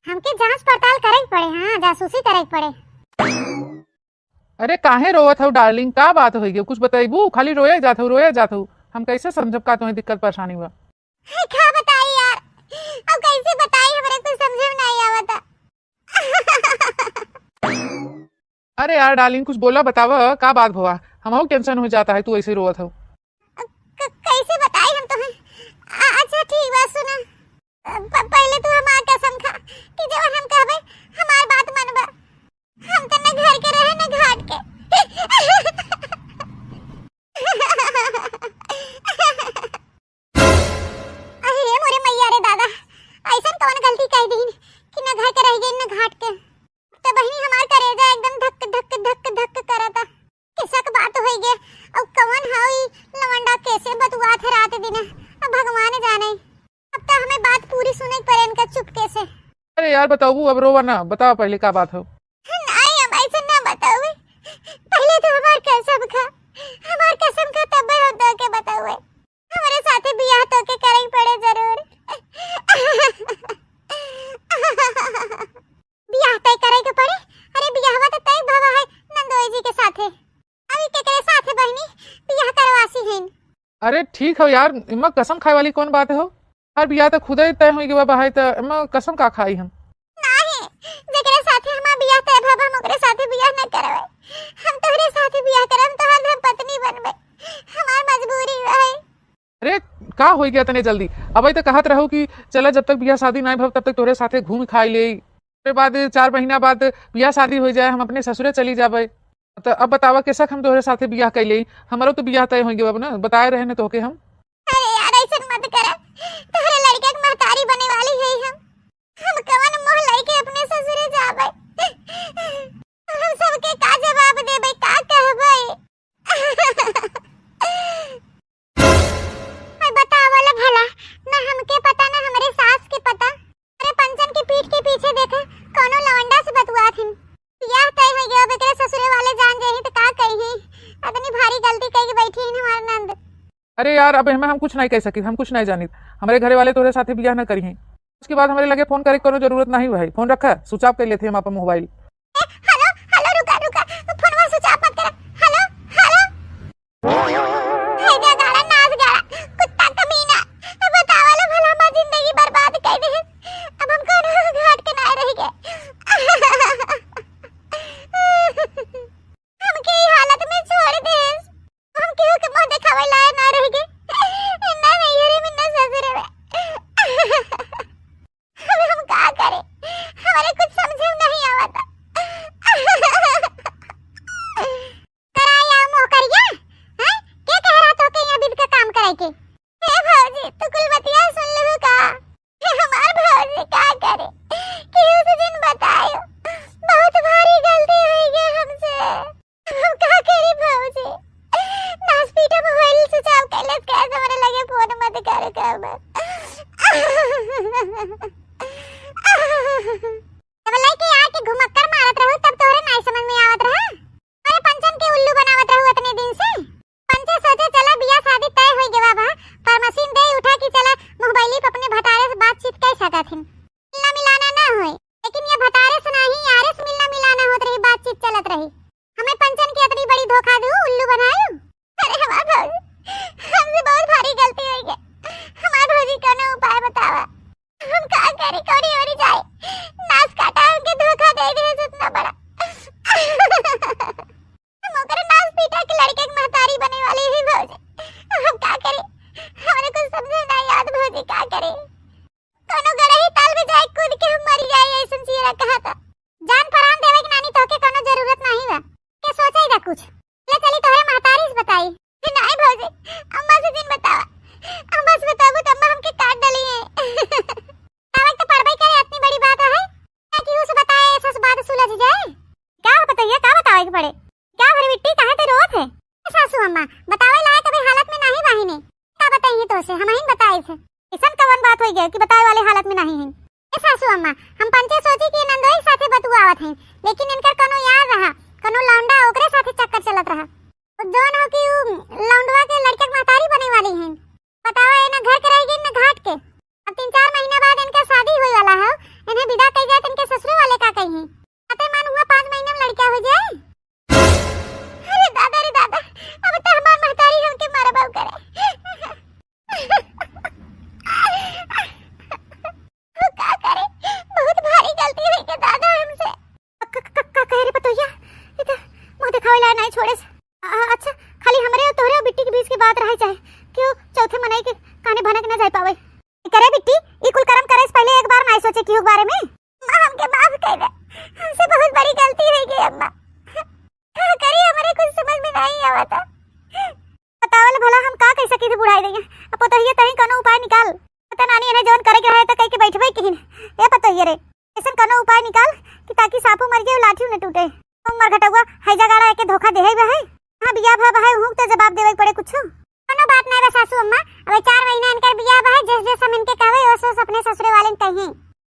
Speaker 1: हमके जांच पड़ताल करे पड़े। हाँ जासूसी करे पड़े।
Speaker 3: अरे काहे रोवत हो डार्लिंग, का बात होई गई कुछ बताइबू? खाली रोया जात हो, हम कैसे समझब का तुम्हें दिक्कत परेशानी हुआ?
Speaker 1: क्या बताई यार, अब कैसे बताई, हमरे कुछ समझ में नहीं आवता।
Speaker 3: अरे यार डार्लिंग कुछ बोला बतावा, का बात भवा, हम टेंशन हो जाता है तू ऐसे रोवत हो।
Speaker 1: कैसे बताई हम तुम्हें? अच्छा ठीक बात सुना, पहले तू हमार कसम खा कि जब हम कहबे हमार बात मनबा, हम तो न घर के रहे न घाट के। अरे मोरे मैया रे दादा, ऐसा कौन गलती कह दी कि न घर के रह गई न घाट के। तो बहनी हमार करेजा एकदम धक धक धक धक करता, किसक बात होई गे। अब कौन हई लवंडा कैसे बतुआ थे रात दिन, अब भगवान जाने। अब तो हमें बात पूरी सुने पड़े इनका चुपके से।
Speaker 3: अरे यार बताओ, अब रोवा ना, बताओ पहले का बात हो।
Speaker 1: नहीं अब ऐसे ना बताओ, पहले तो हमार कसम खा तब हम तो के बताओ, हमारे साथे बियाह तो के करे पड़े जरूर। बियाह तय करे के पड़े? अरे बियाहवा तो तय भवा है नंदोई जी के साथे, अभी केकरे साथे बहनी बियाह करवासी हैं।
Speaker 3: अरे ठीक हो यार, इम्मा कसम खाए वाली कौन बात हो, हर बियाह तो खुद ही तय हुई कि बाबा है तो इम्मा कसम का खाई हम।
Speaker 1: नहीं, जेकरे साथे हमार बियाह तय भवा हम ओकरे साथे बियाह न करवे, हम तोहरे साथे बियाह करम, तोहर हम पत्नी बनबे, हमार मजबूरी है।
Speaker 3: अरे का हो गया तने जल्दी, अब तो कहत रहो कि चला जब तक बियाह शादी नहीं भव तब तक तोरे साथे घूम खाई ले, फिर बाद 4 महीना बाद बियाह शादी हो जाए हम अपने ससुरे चली जाबे। तो अब बतावा कैसा हम तोरे साथे बियाह कैले, हमारो तो बियाह तय होंगे बाबू ना, बताए रहे न तोके हम।
Speaker 1: अरे यार ऐसा मत करा, तोहरे लड़के के महतारी बने वाली है हम कवन मोह लइके अपने ससुरे जाबे, हम सबके का जवाब देबे, का कहबे। मैं बतावला भला, ना हमके पता ना हमरे सास के पता। अरे पंचन की पीठ के पीछे देखा कोनो लवंडा से बतुआ थिन, बियाह तय
Speaker 3: अरे यार अब हमें हम कुछ नहीं कह सकी, हम कुछ नहीं जानी। हमारे घरे वाले तोरे साथे बियाह न करी हैं। उसके बाद हमारे लगे फोन करे कोनो जरूरत नहीं भाई। फोन रखा स्विच ऑफ कर लेते हम अपन मोबाइल।
Speaker 2: हेलो हेलो रुका रुका फोनवा स्विच ऑफ मत कर। हेलो हेलो हे जा गाड़ा नाच गाड़ा कुत्ता कमीना बतावा लो भला हमारी जिंदगी बर्बाद कर दे। अब हम कौन घाट के ना रह गए। हम के हालत में छोड़ दे। हम केहू के मुंह दिखावे लाए ना रह गए। ना नहीं में ना ससुरे में। अब हम का करें हमारे कुछ समझ में नहीं आवता। कराया मोकरिया हैं क्या कह रहा तो के यहाँ बिद का काम कराई के। हे भौजी तू कुल बतिया सुन ले का। हमार भौजी का करे कि उस दिन बतायो बहुत भारी गलती हुई गई हमसे। हम का करी भौजी हॉस्पिटल मोबाइल स्विच ऑफ कर ले कैसे मेरे लगे फोन मत करे कर। अब लेके आके घुमक्कर मारत रहो तब तोरे नहीं समझ में आवत रहा। अरे पंचन के उल्लू बनावत रहो इतने दिन से। पंचे सोचे चला बियाह शादी तय होई गवा बा पर मशीन दे उठा कि चला मोबाइल पे अपने भतारे से बातचीत कर सकथिन। मिलना मिलाना ना होए लेकिन ये भतारे से नहीं यारे से मिलना मिलाना होत रही बातचीत चलत रही। हमें पंचन की इतनी बड़ी धोखा दू उल्लू बनायो। अरे हमार भौजी हमसे बहुत भारी गलती हुई गई। हमार भौजी कोनो उपाय बतावा। हम का करे कौड़ी ओरी जाए नाच काटा उनके धोखा दे दे इतना बड़ा। हम ओकरे नाच पीटा के लड़के के महतारी बने वाले ही भौजी। हम का करे हमारे कुछ समझे ना याद भौजी का करे। कोनो गड़ही ताल में जाए कूद के हम मर जाए ऐसन चीरा कहा था। जान प्राण देवे के नानी तोके कोनो जरूरत नहीं बा के सोचेगा कुछ। ले चली तोरे महतारी से बताई। नहीं भौजी अम्मा से दिन बतावा। अम्मा से बताबू तो अम्मा हमके काट डाली है। तावक तो पढ़बई करे इतनी बड़ी बात है कि उसे बताए ऐसा बात सुलझ जाए। क्या बताइए क्या बतावे के पड़े। क्या भरी मिट्टी काहे ते रोत है। सासू अम्मा बतावे लायक अभी हालत में नहीं बाहिने। क्या बताइए तो से हम ही बताए थे। ऐसा कवन बात होई गई कि बताए वाले हालत में नहीं है। ए सासू अम्मा हम पंचे सोची कि नंदोई साथे बतुआवत हैं लेकिन इनकर कोनो याद रहा कोनो लौंडा ओकरे साथे चक्कर चलत रहा। जोन हो कि लौंडवा के लड़के के महतारी बने वाली हैं। बतावा ए ना घर के रहेगी ना घाट के। अब 3-4 महीना बाद इनका शादी होई वाला है। इन्हें विदा कई जाए इनके ससुर वाले का कही हैं। अते मान हुआ 5 महीने में लड़का हो जाए। अरे दादा अब तो हमार महतारी हमके मारबो करे। वो का करे बहुत भारी गलती हुई के दादा हमसे। का कह रे बतैया ये तो मुंह दिखावे ला नहीं छोड़े। अच्छा खाली हमरे और तोहरे और बिट्टी के बीच की बात रहे चाहे क्यों चौथे मनाई के काने भनक ना जाए पावे। करे बिट्टी ई कुल कर्म करे से पहले एक बार नहीं सोचे क्यों बारे में। मां हमके माफ कर दे हमसे बहुत बड़ी गलती हो गई अम्मा। का करी हमरे कुछ समझ में नहीं आवता। बतावल भला हम का कह सकी थे बुढ़ाई देंगे। अब तो ये तही कोनो उपाय निकाल। पता नानी इन्हें जोन करे के रहे तो कह के बैठबे किन ए पतो ये रे ऐसा कोनो उपाय निकाल कि ताकि सापू मर जाए लाठी न टूटे। तुम मर घटवा हैजा गाड़ा के धोखा देहे बे है। हां बिया भा है हूं तो जवाब देवे पड़े कुछ। कोनो बात नहीं बे सासू अम्मा अब 4 महीना इनकर बिया भा है जैसे हम इनके कहवे ओस अपने ससुरे वाले कहीं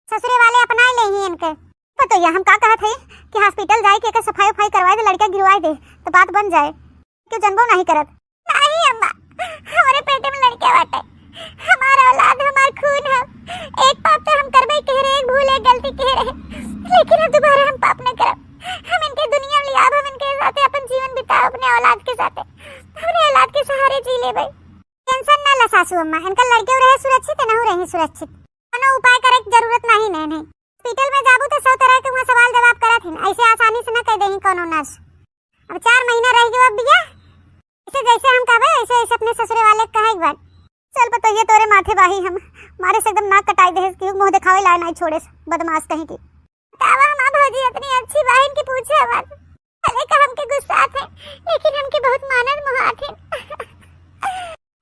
Speaker 2: ससुरे वाले अपना ले ही इनके। पतो ये हम का कहत है कि हॉस्पिटल जाए के सफाई करवाए दे लड़का गिरवाए दे तो बात बन जाए। क्यों जनबो नहीं करत। नहीं अम्मा हमारे पेट में लड़का बाटे। हमारा औलाद हमार खून है। एक पाप तो हम करबे कह रहे एक भूल एक गलती कह रहे लेकिन अब दोबारा हम पाप न करब। हम इनके दुनिया में लिया हम इनके साथ अपन जीवन बिताओ अपने औलाद के साथ अपने औलाद के सहारे जी ले भाई। टेंशन ना ला सासू अम्मा इनका लड़के रहे सुरक्षित न हो रहे सुरक्षित। कोनो उपाय करे की जरूरत नहीं नहीं। हॉस्पिटल में जाबू तो 100 तरह के वहां सवाल जवाब करत हैं ऐसे आसानी से न कह देही कोनो नर्स। अब 4 महीना रह गयो अब बिया इसे जैसे हम कहबे ऐसे ऐसे अपने ससुरे वाले कहे एक बार। चल पतो ये तोरे माथे बाही हम मारे से एकदम नाक कटाई दे कि मुंह दिखावे ला नहीं छोड़े बदमाश कहीं की। तावा मां भौजी इतनी अच्छी बहन की पूछे आवाज भले का हमके गुस्सा थे लेकिन हमके बहुत मानत मुहात है।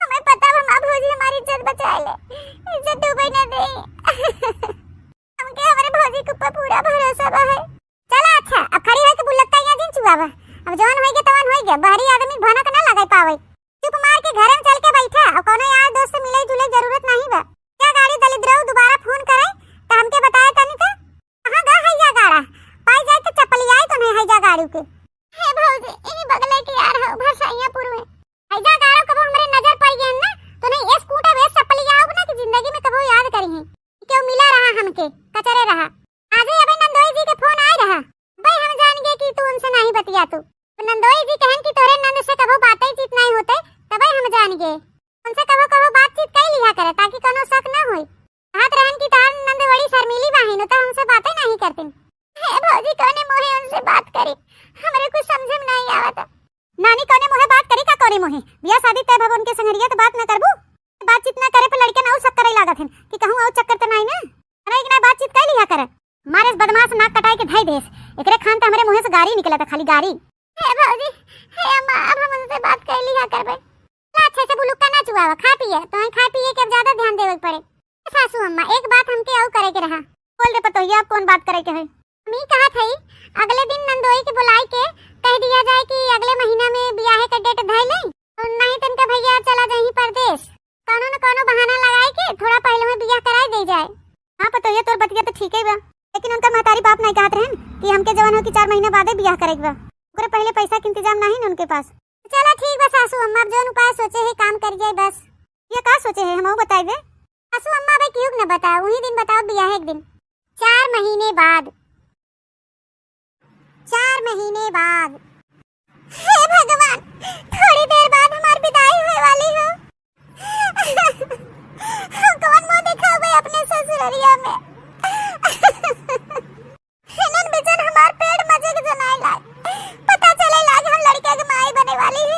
Speaker 2: हमें पता है मां भौजी हमारी इज्जत बचाए ले इज्जत डूबे न दे। हमके हमारे भौजी के ऊपर पूरा भरोसा बा है। चला अच्छा अब खड़ी है के बुलक्का यहां दिन चुआवा। अब जवान होई के तवान होई गया बाहरी आदमी भनक ना लगाई पावे। चुप मार के घर में चल के बैठा और कोनो यार दोस्त से मिले जुले जरूरत नहीं बा। क्या गाड़ी दलिद्रौ दोबारा फोन करे तो हमके बताए तनी का कहां गा है या गाड़ा पाई जाए तो चपली आई तो नहीं है जा गाड़ी के। हे भौजी इनी बगले के यार हो भरसैयापुर में है जा गाड़ा कब हमरे नजर पड़ गए
Speaker 1: जिंदगी में कभी याद करी है क्यों मिला रहा हमके कचरे रहा। आज अबे नंदोई जी के फोन आए रहा भाई हम जान गए कि तू उनसे नहीं बतिया तू नंदोई जी कहन कि तोरे नंद से कभी बातें चीत नहीं होते तब हम जान गए उनसे कभी बातचीत कर लिया करे ताकि कोनो शक ना होई। हाथ रहन की तार नंद बड़ी शर्मीली बाहिन तो हमसे बातें नहीं करती। हे भौजी कोने मोहे उनसे बात करी हमरे कुछ समझ में नहीं आवत। नानी कोने मोहे बात करी का कोने मोहे बियाह शादी तय भवन के संगरिया तो बात ना करबू बातचीत ना करे पे लड़के ना चक्कर ही लागत हन कि कहूं और चक्कर तो नहीं ना अरे एक ना बातचीत कर लिया करे मारे बदमाश नाक कटाई के धाई देस एकरे खान त हमरे मुंह से गारी निकला था खाली गारी। हे भौजी हे अम्मा अब हम उनसे बात कर लिया करबे अच्छे से बुलुक्का ना चुआवा खा पिए तो खा पिए के अब ज्यादा ध्यान देवे पड़े। सासू अम्मा एक बात हमके और करे के रहा बोल दे पतोहिया अब कौन बात करे के है। मी कहा थई अगले दिन नंदोई के बुलाई के कह दिया जाए कि अगले महीना में ब्याह का डेट धर ले और नहीं तनका भैया चला जाही परदेश कोनो न कोनो बहाना लगाए के थोड़ा पहले में ब्याह कराई दे जाए। हां पतोहिया तोर बतिया तो ठीक है बा लेकिन उनका महतारी बाप नहीं कहत रहन कि हमके जवान हो कि 4 महीना बाद ब्याह करेक बा ओकरे पहले पैसा के इंतजाम नहीं न उनके पास। चला ठीक बा सासू अम्मा जोन उपाय सोचे है काम कर जाए बस। ये का सोचे है हमहू बताई दे सासू अम्मा भाई क्यों न बताओ वही दिन बताओ ब्याह एक दिन 4 महीने बाद 4 महीने बाद। हे भगवान थोड़ी देर बाद हमारी विदाई होने वाली हो कौन मुंह दिखावे अपने ससुररिया में हिनन बिचन हमार पेट मजे के जनाए लाग पता चले लाग हम लड़के के माई बने वाली है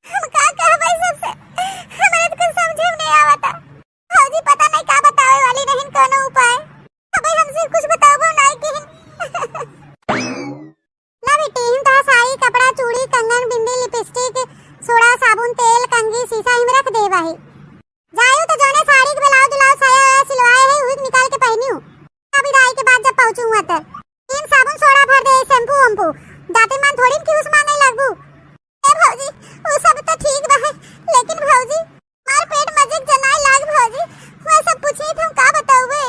Speaker 1: हम का कहबै सबसे हमारे तो कुछ समझ में नहीं आवता। भौजी पता नहीं का बतावे वाली नहीं कोनो उपाय अबे हमसे कुछ बताओ नहीं कि ना बेटी हम तो साड़ी कपड़ा चूड़ी कंगन बिंदी लिपस्टिक सोडा साबुन तेल कंघी शीशा हिम रख दे भाई जायो तो जोने साड़ी के ब्लाउज ब्लाउज साया सिलवाए है वही निकाल के पहनियो अभी दाई के बाद जब पहुंचू वहां तक 3 साबुन सोडा भर दे शैम्पू वैम्पू दाते मान थोड़ी की उस मांगे लगबू। ए भौजी वो सब तो ठीक बा लेकिन भौजी मार पेट मजे जनाए लाग भौजी वो सब पूछी तो हम का बताऊबे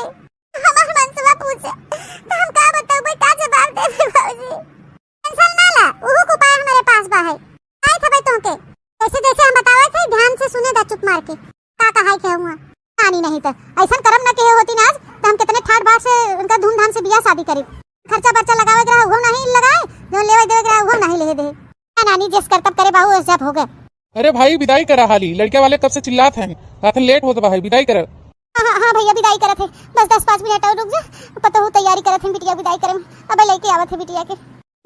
Speaker 1: हमार मनसवा पूछे तो हम का बताऊबे का जवाब देबे भौजी टेंशन ना ला ओहू को उपाय हमारे पास बा है आई थे भाई तुमके जैसे जैसे हम बतावे थे ध्यान से सुने दा चुप मार के का कहाई के हुआ नानी नहीं तो ऐसा करम न के होती ना आज तो हम कितने ठाट बाट से उनका धूमधाम से ब्याह शादी करी खर्चा बर्चा लगावे के रहा वो नहीं लगाए जो लेवे देवे के रहा वो नहीं ले दे नानी जिस करतब करे बाबू ऐसा हो गए।
Speaker 3: अरे भाई विदाई करा हाली लड़के वाले कब से चिल्लात हैं रात लेट होता भाई विदाई कर।
Speaker 1: हाँ भैया विदाई करे थे बस 10-5 मिनट और रुक जा पता हो तैयारी करे थे बिटिया विदाई करे अब लेके आवत है बिटिया के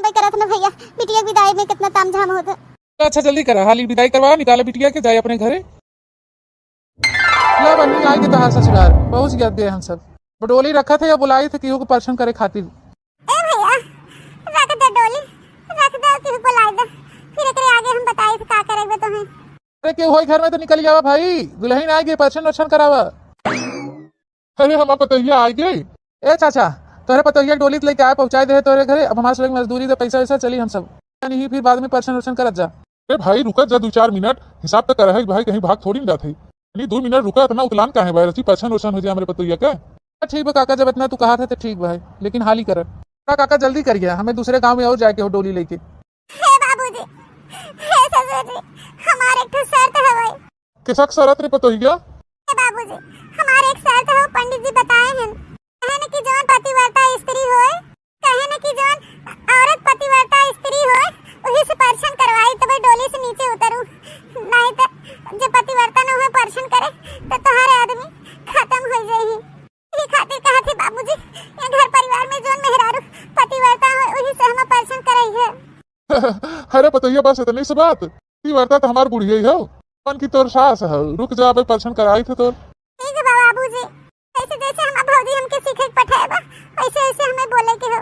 Speaker 1: भाई करत ना भैया बिटिया विदाई में कितना तामझाम होता।
Speaker 3: अच्छा जल्दी करा हाली विदाई करवा निकाले बिटिया के जाए अपने घरे। ला बन्नी आए के तहार ससुराल पहुंच गए हम सब बडोली रखा था या बुलाई थे केहू को परछन करे खातिर।
Speaker 1: ए भैया रख दे डोली रख दे केहू बुलाई दे फिर एकरे आगे हम बताई थे का करेबे तो है।
Speaker 3: अरे केहू होई घर में तो निकल जावा भाई दुल्हन आ गई परछन वर्छन करावा।
Speaker 4: अरे हम पतोहिया आ गए।
Speaker 3: ए चाचा तोरे पतोहिया डोली लेके आए पहुंचाए दे तोरे घरे अब हमारे मजदूरी तो पैसा वैसा चली हम सब नहीं फिर बाद में परछन वर्छन करत जा।
Speaker 4: अरे भाई रुका जा 2-4 मिनट हिसाब तो कर भाई कहीं भाग थोड़ी ना जाते 2 मिनट रुका इतना उतलान का है भाई रची परछन वर्छन हो जाए हमारे पतोहिया का।
Speaker 3: ठीक है काका जब इतना तू कहा था तो ठीक भाई लेकिन हाल ही कर काका जल्दी करिए हमें दूसरे गांव में और जाके हो डोली लेके।
Speaker 1: हे बाबूजी हे ससुरजी हमारे एक शर्त है भाई।
Speaker 4: कैसा शर्त रे पतोहिया?
Speaker 1: हे बाबूजी हमारे एक शर्त है पंडित जी बताए हैं कहने की जवान पतिव्रता स्त्री होए कहने की जवान औरत पतिव्रता स्त्री होए वही से परछन करवाई तो भाई डोली से नीचे उतरू नहीं तो जो पतिव्रता न होए परछन करे तो तुम्हारे आदमी खत्म हो जाएगी। ये खातिर कहा थे बाबूजी ये घर परिवार में जोन मेहरारू पतिव्रता हो वही से हम परछन करई है।
Speaker 4: अरे पतोहिया बस इतनी सी बात पतिव्रता तो हमार बुढ़िया ही हो कौन की तोर सास है रुक जा भाई परछन कराई थे तोर।
Speaker 1: ठीक है बाबूजी ऐसे जैसे हम भौजी हमके सीखे पठाएबा वैसे वैसे हमें बोले के हो।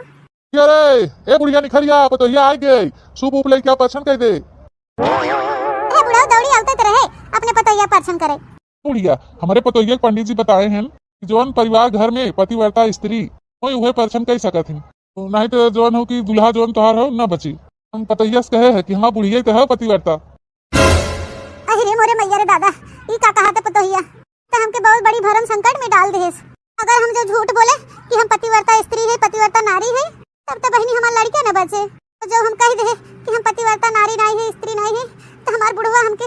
Speaker 4: अरे ए बुढ़िया निखरिया पतोहिया आ गई सूप उप लेके परछन कह दे।
Speaker 1: ए बुढ़ा दौड़ी आवते तो रहे अपने पतोहिया परछन करे।
Speaker 4: बुढ़िया हमारे पतोहिया पंडित जी बताए हैं कि जौन परिवार घर में पतिव्रता स्त्री वही उहे परछन कह सकत हन नहीं तो जौन हो कि दुल्हा जौन तोहार हो न बची हम पतोहिया से कहे है कि हाँ बुढ़िया तो है पतिव्रता।
Speaker 1: अरे मोरे मैया रे दादा ई का कहा था पतोहिया तो हमके बहुत बड़ी भरम संकट में डाल देस। अगर हम जो झूठ बोले कि हम पतिव्रता स्त्री है पतिव्रता नारी है तब तो बहनी हमार लड़के न बचे तो जो हम कह दे कि हम पतिव्रता नारी नहीं है स्त्री नहीं है तो हमार बुढ़वा हमके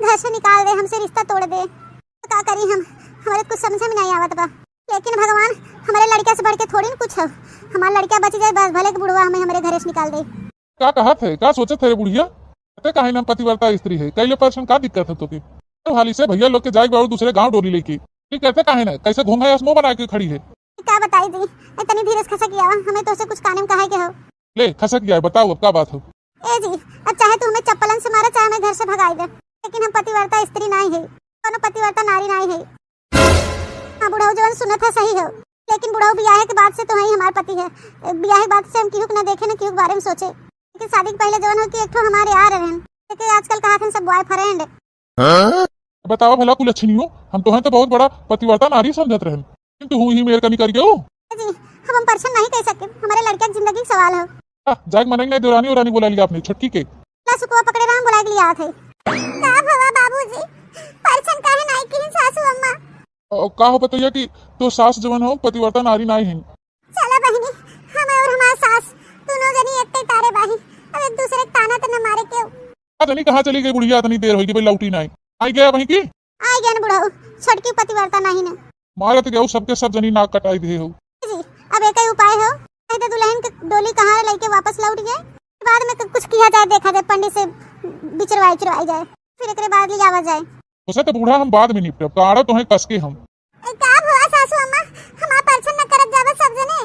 Speaker 1: घर से निकाल दे हमसे रिश्ता तोड़ दे तो
Speaker 2: का करी हम, हमारे कुछ समझ में नहीं आवत बा। लेकिन भगवान हमारे लड़का से बढ़ के थोड़ी न कुछ हो। हमारा लड़का बच जाए बस, भले के बुढ़वा हमें हमारे घरे से निकाल दे।
Speaker 4: का कहा थे, का सोचत है बुढ़िया? कहते काहे ना पतिव्रता स्त्री है, कैले पर्सन का दिक्कत है तोके? तो हाली से भैया लोग के जाए और दूसरे गांव डोली लेके ठीक कहते काहे ना, कैसे घूंघा मुंह बना के खड़ी है?
Speaker 2: क्या बताई दी, इतनी धीरे से खसक गया हमें तो उसे कुछ काने में कहे के हो।
Speaker 4: ले खसक गया, बताओ अब क्या बात हो?
Speaker 2: ए जी, अब चाहे तू हमें चप्पलन से मारे, चाहे हमें घर से भगाई दे, लेकिन हम पतिव्रता स्त्री नहीं है, कोनो पतिव्रता नारी नहीं है। हाँ बुढ़ाऊ जवन सुनत है सही हो, लेकिन बुढ़ाऊ ब्याह के बाद से तो ही हमारे पति है। ब्याह के बाद से हम किहू न देखे न किहू के बारे में सोचे, लेकिन शादी के पहले जवन हो कि एक ठो हमारे आ रहे हैं, लेकिन आजकल कहा थे सब बॉयफ्रेंड।
Speaker 4: बताओ भला कुल अच्छी नहीं हो, हम तो हैं तो बहुत बड़ा पतिव्रता नारी समझत रहे, किंतु हूँ ही मेरे कमी कर गयो।
Speaker 2: जी हम परछन नहीं कह सकते, हमारे लड़के की जिंदगी का सवाल हो।
Speaker 4: जाग मनेंगे देवरानी और रानी बोला लिया आपने छुटकी के
Speaker 2: ला सुकुआ पकड़े रहा बुला के लिया थे। का भवा बाबूजी, परछन काहे नहीं की सासू अम्मा?
Speaker 4: का हो पतो कि तो सास जवन हो पतिव्रता नारी नहीं है।
Speaker 2: चला बहनी, हम और हमारा सास दोनों जनी एक तारे बाही, अब एक दूसरे के ताना तो न मारे क्यों।
Speaker 4: पता नहीं कहाँ चली गई बुढ़िया, इतनी देर होगी भाई लौटी नहीं आई गया वहीं की।
Speaker 2: आ गया न बुढ़ाऊ, छटकी पतिव्रता नहीं ने
Speaker 4: मारत गया सबके सब जनी नाक कटाई दे हो।
Speaker 2: जी अब एक ही उपाय हो, नहीं तो दुल्हन के डोली कहाँ लेके वापस लौट जाए, बाद में कुछ किया जाए, देखा जाए पंडित से बिचरवाई चुरवाई जाए, फिर एक बाद ले आवा जाए।
Speaker 4: उसे तो बूढ़ा हम बाद में निपटे, काड़ा तो है कस के हम।
Speaker 2: का भवा सासू अम्मा, हमार परछन न करत जावे सब जने।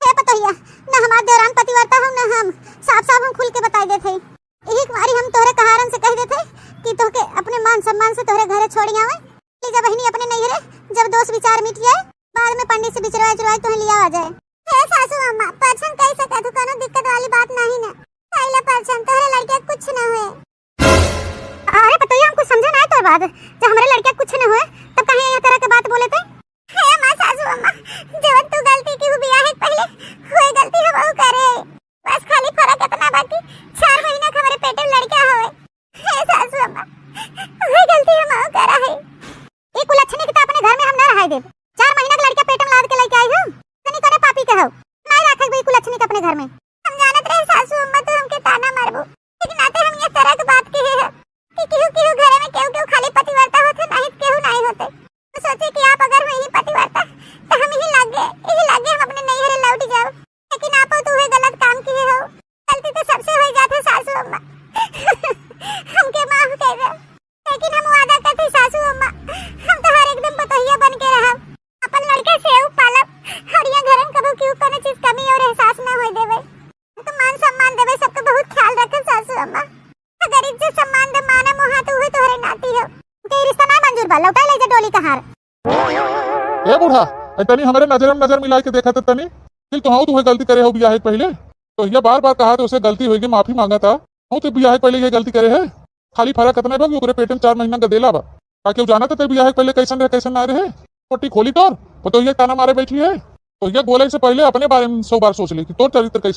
Speaker 2: हे पतोहिया, न हमार देवरान पतिव्रता हो, न हम साफ साफ हम खुल के बताई देथे। यही कुमारी हम तोहरे कहारन से कह देथे कि तोके अपने मान सम्मान से तोहरे घरे छोड़ी आवे, ले जा बहनी अपने नैहरे, जब दोस्त विचार मिट जाए बाद में पंडित से बिचरवाई चुरवाई तोहे लिया आ जाए। हे सासू अम्मा, परछन कह सकत हो, कोनो दिक्कत वाली बात नहीं ना। कैला परछन तोहरे लड़के कुछ न हुए। अरे पतोहिया हमको समझा ना तोर बात, जब हमारे लड़के कुछ न हुए तब कहीं ये तरह के बात बोले थे। हे मां सासू अम्मा, जवन तू गलती की हो बियाह के पहले हुए गलती हम वो करे, बस खाली फर्क इतना बाकी 4 महीना के हमारे पेट में लड़का होवे। हे सासू अम्मा, हुए गलती हम वो करा है। एक उलझने की तो अपने घर में हम ना रहाई दे, 4 महीना के लड़का पेट में लाद के लेके आई हम, तनी करे पापी के हो, नहीं रखे कोई उलझने के अपने घर में। हम जानत रहे सासू अम्मा तो हमके ताना मारबो, लेकिन आते हम ये तरह की बात कहे है कि केहू घरे में केहू खाली पतिव्रता होते, नहीं केहू नहीं होते। तो सोचे कि आप अगर हुई पतिव्रता तो हम यही लग गए हम अपने नैहरे लौट जाओ, लेकिन आप तो हुए गलत काम किए हो। गलती तो सबसे हो जाते सासू अम्मा हमके माफ कर दो, लेकिन हम वादा करते सासू अम्मा, हम तो हर एकदम पतोहिया बन के रहब, अपन लड़के से पालब, और ये घरन कबो क्यों कोनो चीज कमी और एहसास ना होय देवे। तो मान सम्मान देवे, सबका बहुत ख्याल रखे सासू अम्मा। अगर इज्जत सम्मान दे माना मोहा तो हुए तोहरे नाती हो, के रिश्ता ना मंजूर बा, लौटा ले जा डोली का हार।
Speaker 4: ए बूढ़ा, तनी हमारे नजर में नजर मिला के देखा था तनी, फिर तो हाँ तू गलती करे हो बियाह के पहले, तो ये बार बार कहा तो उसे गलती होगी, माफी मांगा था, हूँ तो बियाह के पहले ये गलती करे है। खाली फर्क इतना बा कि ओकरे पेट में 4 महीना गदेला बा, ताकि जाना था तेरे बियाह के पहले कैसन रहे कैसन ना रहे। पोटी खोली तोर तो ये ताना मारे बैठी है, तो ये बोले से पहले अपने बारे में 100 बार सोच ले कि तोर चरित्र कैसा